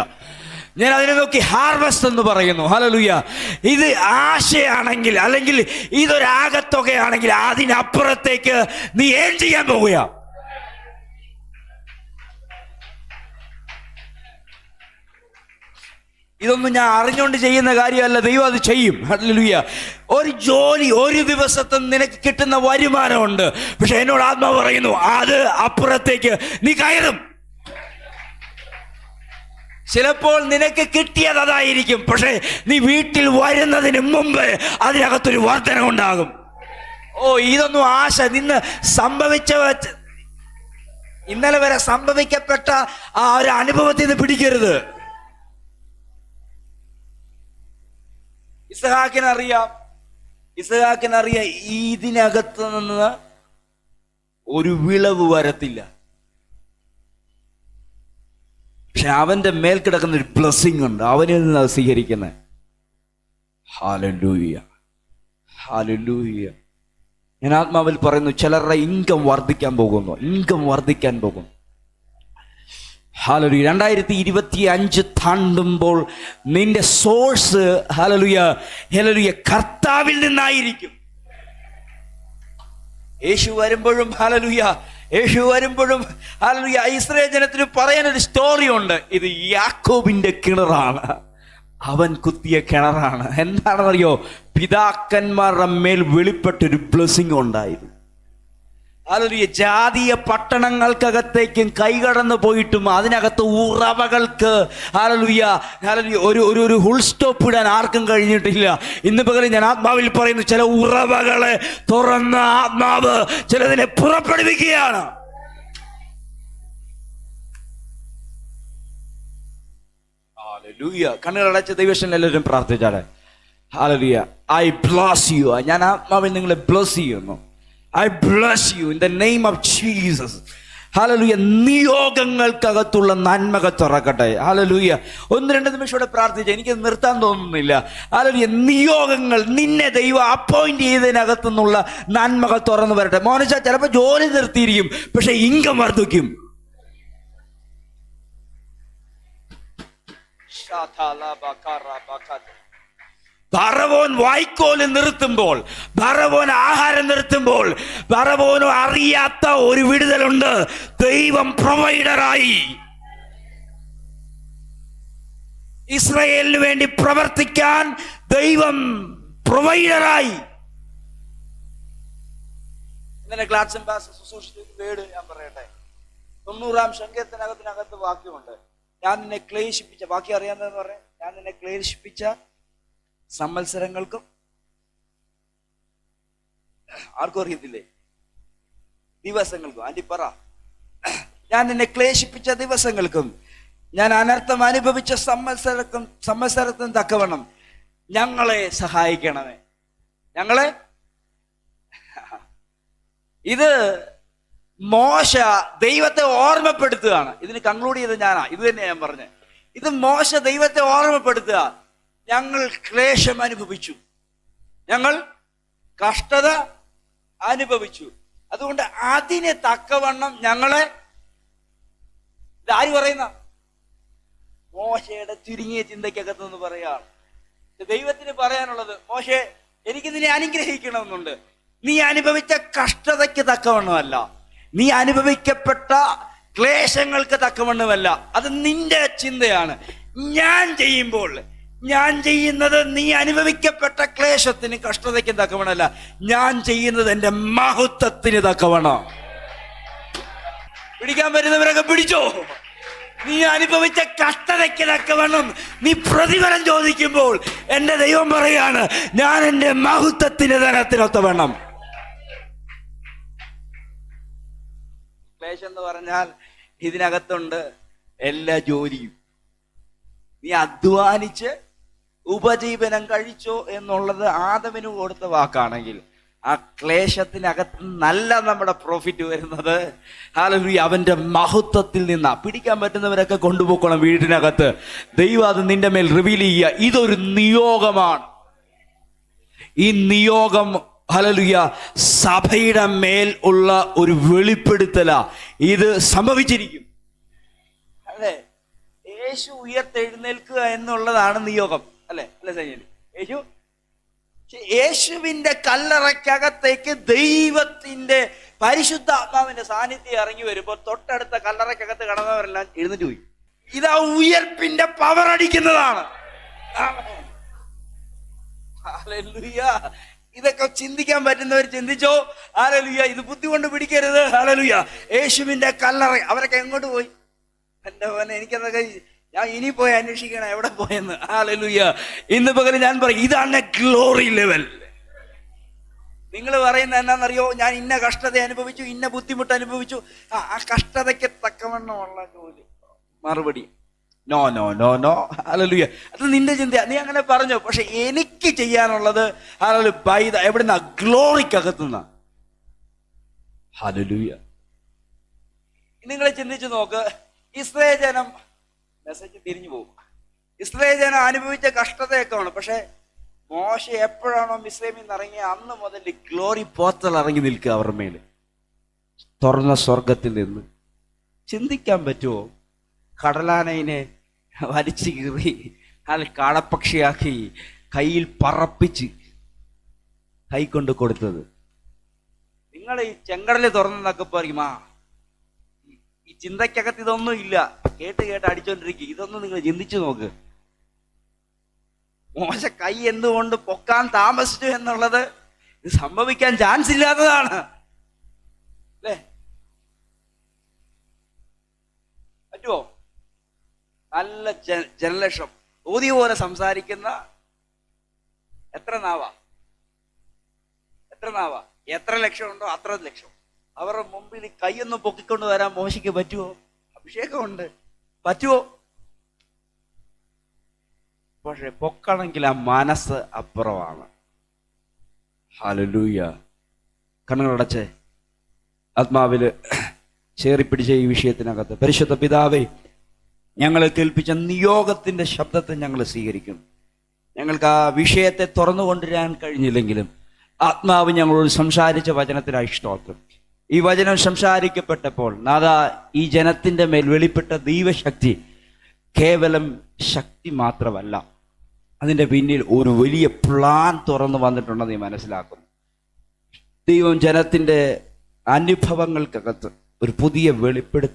ഞാൻ അതിനെ നോക്കി ഹാർവസ്റ്റ് എന്ന് പറയുന്നു. ഹല്ലേലൂയ. ഇത് ആശയാണെങ്കിൽ, അല്ലെങ്കിൽ ഇതൊരാകത്തുകയാണെങ്കിൽ അതിനപ്പുറത്തേക്ക് നീ ഏൺ ചെയ്യാൻ പോവുക. ഇതൊന്നും ഞാൻ അറിഞ്ഞുകൊണ്ട് ചെയ്യുന്ന കാര്യമല്ല, ദൈവം അത് ചെയ്യും. ഹല്ലേലൂയ. ഒരു ജോലി, ഒരു ദിവസത്തെ നിനക്ക് കിട്ടുന്ന വരുമാനമുണ്ട്, പക്ഷെ എന്നോട് ആത്മാവ് പറയുന്നു അത് അപ്പുറത്തേക്ക് നീ കയറും. ചിലപ്പോൾ നിനക്ക് കിട്ടിയത് അതായിരിക്കും, പക്ഷെ നീ വീട്ടിൽ വരുന്നതിന് മുമ്പ് അതിനകത്തൊരു വർധന ഉണ്ടാകും. ഇതൊന്നും ആശ നിന്ന് ഇന്നലെ വരെ സംഭവിക്കപ്പെട്ട ആ ഒരു അനുഭവത്തിൽ നിന്ന് പിടിക്കരുത്. ഇസ്ഹാക്കിനറിയാം ഇതിനകത്ത് നിന്ന് ഒരു വിളവ് വരത്തില്ല, പക്ഷെ അവന്റെ മേൽ കിടക്കുന്ന ഒരു ബ്ലെസ്സിങ് ഉണ്ട്, അവനിൽ നിന്ന് അത് സ്വീകരിക്കുന്നത്. Hallelujah, hallelujah. ഞാൻ ആത്മാവിൽ പറയുന്നു, ചിലരുടെ ഇൻകം വർദ്ധിക്കാൻ പോകുന്നു. ഹല്ലേലൂയ. 2025 താണ്ടുമ്പോൾ നിന്റെ സോഴ്സ് ഹല്ലേലൂയ കർത്താവിൽ നിന്നായിരിക്കും. യേശു വരുമ്പോഴും ഹല്ലേലൂയ ഇസ്രായേൽ ജനത്തിന് പറയാനൊരു സ്റ്റോറി ഉണ്ട്. ഇത് യാക്കോബിന്റെ കിണറാണ്. അവൻ കുത്തിയ കിണറാണ്. എന്താണെന്നറിയോ? പിതാക്കന്മാരുടെ മേൽ വെളിപ്പെട്ടൊരു ബ്ലെസ്സിങ് ഉണ്ടായിരുന്നു. ഹല്ലേലൂയ. ജാതീയ പട്ടണങ്ങൾക്കകത്തേക്കും കൈകടന്നു പോയിട്ടും അതിനകത്ത് ഉറവകൾക്ക് ഹല്ലേലൂയ ഹല്ലേലൂയ ഒരു ഫുൾ സ്റ്റോപ്പ് ഇടാൻ ആർക്കും കഴിഞ്ഞിട്ടില്ല. ഇന്ന് പകരം ഞാൻ ആത്മാവിൽ പറയുന്നു, ചില ഉറവകളെ തുറന്ന ആത്മാവ് ചിലതിനെ പുറപ്പെടുവിക്കുകയാണ്. ഹല്ലേലൂയ. കണ്ണുകളടച്ച ദൈവത്തിൽ എല്ലാവരും പ്രാർത്ഥിച്ചാണ്. ഹല്ലേലൂയ. I bless you. ഞാൻ ആത്മാവിൽ നിങ്ങളെ ബ്ലസ് ചെയ്യുന്നു. I bless you in the name of Jesus. Hallelujah. നിയോഗങ്ങൾക്കകത്തുള്ള നന്മകൾ തുറക്കട്ടെ. ഹല്ലേലൂയ. 1-2 നിമിഷത്തോടെ പ്രാർത്ഥിച്ച എനിക്ക് നിർത്താൻ തോന്നുന്നില്ല. ഹല്ലേലൂയ. നിയോഗങ്ങൾ, നിന്നെ ദൈവം അപ്പോയിന്റ് ചെയ്തതിനകത്തു നിന്നുള്ള നന്മകൾ തുറന്നു വരട്ടെ. മോനിച്ച ചിലപ്പോൾ ജോലി നിർത്തിയിരിക്കും, പക്ഷെ ഇൻകം വർദ്ധിക്കും. ഫറവോൻ വായ്ക്കോല് നിർത്തുമ്പോൾ, ഫറവോൻ ആഹാരം നിർത്തുമ്പോൾ, ഫറവോന് അറിയാത്ത ഒരു വിടുതലുണ്ട്. ദൈവം പ്രൊവൈഡറായി. ഇസ്രായേലിന് വേണ്ടി പ്രവർത്തിക്കാൻ ദൈവം പ്രൊവൈഡറായി. ഇങ്ങനെ ഗ്ലാഡ്സൺ പാസ്റ്റർ ശുശ്രൂഷിച്ച വേർഡ് ഞാൻ പറയട്ടെ. 90-ാം സങ്കീർത്തനത്തിനകത്ത് വാക്യമുണ്ട്, ഞാൻ നിന്നെ ക്ലേശിപ്പിച്ച, വാക്യം അറിയാമെന്ന് പറയാം, ഞാൻ നിന്നെ ക്ലേശിപ്പിച്ച സംവത്സരങ്ങൾക്കും, ആർക്കും അറിയത്തില്ലേ, ദിവസങ്ങൾക്കും. ആന്റി പറ. ഞാൻ നിന്നെ ക്ലേശിപ്പിച്ച ദിവസങ്ങൾക്കും ഞാൻ അനർത്ഥം അനുഭവിച്ച സംവത്സരത്തിനും തക്കവണ്ണം ഞങ്ങളെ സഹായിക്കണമേ. ഞങ്ങളെ ഇത് മോശ ദൈവത്തെ ഓർമ്മപ്പെടുത്തുകയാണ്. ഇതിന് കൺക്ലൂഡ് ചെയ്ത് ഞാനാ, ഇത് തന്നെ ഞാൻ പറഞ്ഞത്. ഇത് മോശ ദൈവത്തെ ഓർമ്മപ്പെടുത്തുക. ഞങ്ങൾ ക്ലേശം അനുഭവിച്ചു, ഞങ്ങൾ കഷ്ടത അനുഭവിച്ചു, അതുകൊണ്ട് അതിനെ തക്കവണ്ണം ഞങ്ങളെ, ഇതാര് പറയുന്ന? മോശയുടെ ചുരുങ്ങിയ ചിന്തയ്ക്കകത്തുനിന്ന് പറയുകയാണ്. ദൈവത്തിന് പറയാനുള്ളത്, മോശെ എനിക്ക് നിന്നെ അനുഗ്രഹിക്കണമെന്നുണ്ട്. നീ അനുഭവിച്ച കഷ്ടതയ്ക്ക് തക്കവണ്ണമല്ല, നീ അനുഭവിക്കപ്പെട്ട ക്ലേശങ്ങൾക്ക് തക്കവണ്ണമല്ല, അത് നിന്റെ ചിന്തയാണ്. ഞാൻ ചെയ്യുമ്പോൾ ഞാൻ ചെയ്യുന്നത് നീ അനുഭവിക്കപ്പെട്ട ക്ലേശത്തിന് കഷ്ടതയ്ക്ക് തക്കവണ്ണമല്ല, ഞാൻ ചെയ്യുന്നത് എൻ്റെ മഹത്വത്തിന് തക്കവണ്ണം. പിടിക്കാൻ പറ്റുന്നവരൊക്കെ പിടിച്ചോ. നീ അനുഭവിച്ച കഷ്ടതയ്ക്ക് തക്കവണ്ണം നീ പ്രതിഫലം ചോദിക്കുമ്പോൾ എൻ്റെ ദൈവം പറയാണ്, ഞാൻ എൻ്റെ മഹത്വത്തിന് ധനത്തിനൊത്തവണ്ണം. ക്ലേശം എന്ന് പറഞ്ഞാൽ ഇതിനകത്തുണ്ട് എല്ലാ ജോലിയും. നീ അധ്വാനിച്ച് ഉപജീവനം കഴിച്ചോ എന്നുള്ളത് ആദമിന് കൊടുത്ത വാക്കാണെങ്കിൽ, ആ ക്ലേശത്തിനകത്ത് നല്ല നമ്മുടെ പ്രോഫിറ്റ് വരുന്നത് ഹല്ലേലൂയ അവന്റെ മഹത്വത്തിൽ നിന്നാ. പിടിക്കാൻ പറ്റുന്നവരൊക്കെ കൊണ്ടുപോക്കണം വീടിനകത്ത്. ദൈവം അത് നിന്റെ മേൽ റിവീൽ ചെയ്യുക. ഇതൊരു നിയോഗമാണ്. ഈ നിയോഗം ഹല്ലേലൂയ സഭയുടെ മേൽ ഉള്ള ഒരു വെളിപ്പെടുത്തലാ. ഇത് സംഭവിച്ചിരിക്കും. അല്ലേ? യേശു ഉയർത്തെഴുന്നേൽക്കുക എന്നുള്ളതാണ് നിയോഗം. അല്ലെ യേശു, യേശുവിന്റെ കല്ലറയ്ക്കകത്തേക്ക് ദൈവത്തിന്റെ പരിശുദ്ധാത്മാവിന്റെ സാന്നിധ്യം ഇറങ്ങി വരുമ്പോൾ തൊട്ടടുത്ത കല്ലറയ്ക്കകത്ത് കടന്നവരെല്ലാം എഴുന്നേറ്റ് പോയി. ഇതാ ഉയർപ്പിന്റെ പവർ അടിക്കുന്നതാണ്. ഹല്ലേലൂയ. ഇതൊക്കെ ചിന്തിക്കാൻ പറ്റുന്നവർ ചിന്തിച്ചോ. ഹല്ലേലൂയ. ഇത് ബുദ്ധി കൊണ്ട് പിടിക്കരുത്. ഹല്ലേലൂയ. യേശുവിന്റെ കല്ലറ, അവരൊക്കെ എങ്ങോട്ട് പോയി? എന്റെ പോലെ എനിക്കതൊക്കെ ഞാൻ ഇനി പോയി അന്വേഷിക്കണം എവിടെ പോയെന്ന്. ഹല്ലേലൂയ. ഇന്ന് പകരം ഞാൻ പറയും, ഇതാണ് ഗ്ലോറി ലെവൽ. നിങ്ങൾ പറയുന്നത് എന്നാന്നറിയോ? ഞാൻ ഇന്ന കഷ്ടത അനുഭവിച്ചു, ഇന്ന ബുദ്ധിമുട്ട് അനുഭവിച്ചു. ആ കഷ്ടതയ്ക്ക് തക്കവണ്ണമുള്ള ജോലി. മറുപടി നോ നോ നോ നോ. ഹല്ലേലൂയ. അത് നിന്റെ ചിന്ത, നീ അങ്ങനെ പറഞ്ഞു. പക്ഷെ എനിക്ക് ചെയ്യാനുള്ളത് ഹല്ലേലൂയ എവിടുന്ന? ഗ്ലോറിക്കകത്തുനിന്ന. ഹല്ലേലൂയ. നിങ്ങൾ ചിന്തിച്ചു നോക്ക്. ഇസ്രായേൽ ജനം, മെസ്സേജ് തിരിഞ്ഞു പോകും, ഇസ്രായേൽ ജനം അനുഭവിച്ച കഷ്ടതയൊക്കെ ആണ്. പക്ഷെ മോശ എപ്പോഴാണോ മിസ്രൈമിൽ നിന്ന് ഇറങ്ങിയ അന്ന് മുതൽ ഗ്ലോറി പോർട്ടൽ ഇറങ്ങി നിൽക്കുക അവരുടെ മേല്, തുറന്ന സ്വർഗത്തിൽ നിന്ന്. ചിന്തിക്കാൻ പറ്റുമോ? കടലാനയിനെ വലിച്ചു കീറി അതിൽ കാടപ്പക്ഷിയാക്കി കയ്യിൽ പറപ്പിച്ച് കൈക്കൊണ്ട് കൊടുത്തത്. നിങ്ങൾ ഈ ചെങ്കടല് തുറന്നതൊക്കെ പറയും, ഈ ചിന്തയ്ക്കകത്ത് ഇതൊന്നും ഇല്ല, കേട്ട് കേട്ട് അടിച്ചോണ്ടിരിക്കുക. ഇതൊന്നും നിങ്ങൾ ചിന്തിച്ചു നോക്ക്. മോശ കൈ എന്തുകൊണ്ട് പൊക്കാൻ താമസിച്ചു എന്നുള്ളത് ഇത് സംഭവിക്കാൻ ചാൻസ് ഇല്ലാത്തതാണ് അല്ലേ? പറ്റുമോ? നല്ല ജനലക്ഷം ഓതി പോലെ സംസാരിക്കുന്ന എത്ര നാവാ എത്ര ലക്ഷം ഉണ്ടോ അത്ര ലക്ഷം. അവരുടെ മുമ്പിൽ കൈയൊന്നും പൊക്കിക്കൊണ്ട് വരാൻ മോശയ്ക്ക് പറ്റുമോ? അഭിഷേകമുണ്ട്, പറ്റുമോ? പക്ഷെ പൊക്കണമെങ്കിൽ ആ മനസ്സ് അപ്പുറമാണ്. ഹല്ലേലൂയ. കണ്ണുകളടച്ച് ആത്മാവില് ചേറിപ്പിടിച്ച ഈ വിഷയത്തിനകത്ത് പരിശുദ്ധ പിതാവേ, ഞങ്ങളെ കേൾപ്പിച്ച നിയോഗത്തിന്റെ ശബ്ദത്തെ ഞങ്ങൾ സ്വീകരിക്കും. ഞങ്ങൾക്ക് ആ വിഷയത്തെ തുറന്നു കൊണ്ടുവരാൻ കഴിഞ്ഞില്ലെങ്കിലും ആത്മാവ് ഞങ്ങളോട് സംസാരിച്ച വചനത്തിനായി സ്തോത്രം. ഈ വചനം സംസാരിക്കപ്പെട്ടപ്പോൾ നാഥാ, ഈ ജനത്തിന്റെ മേൽ വെളിപ്പെട്ട ദൈവശക്തി കേവലം ശക്തി മാത്രമല്ല, അതിൻ്റെ പിന്നിൽ ഒരു വലിയ പ്ലാൻ തുറന്നു വന്നിട്ടുണ്ടെന്ന് നീ മനസ്സിലാക്കുന്നു. ദൈവം ജനത്തിന്റെ അനുഭവങ്ങൾക്കകത്ത് ഒരു പുതിയ വെളിപ്പെടുത്തൽ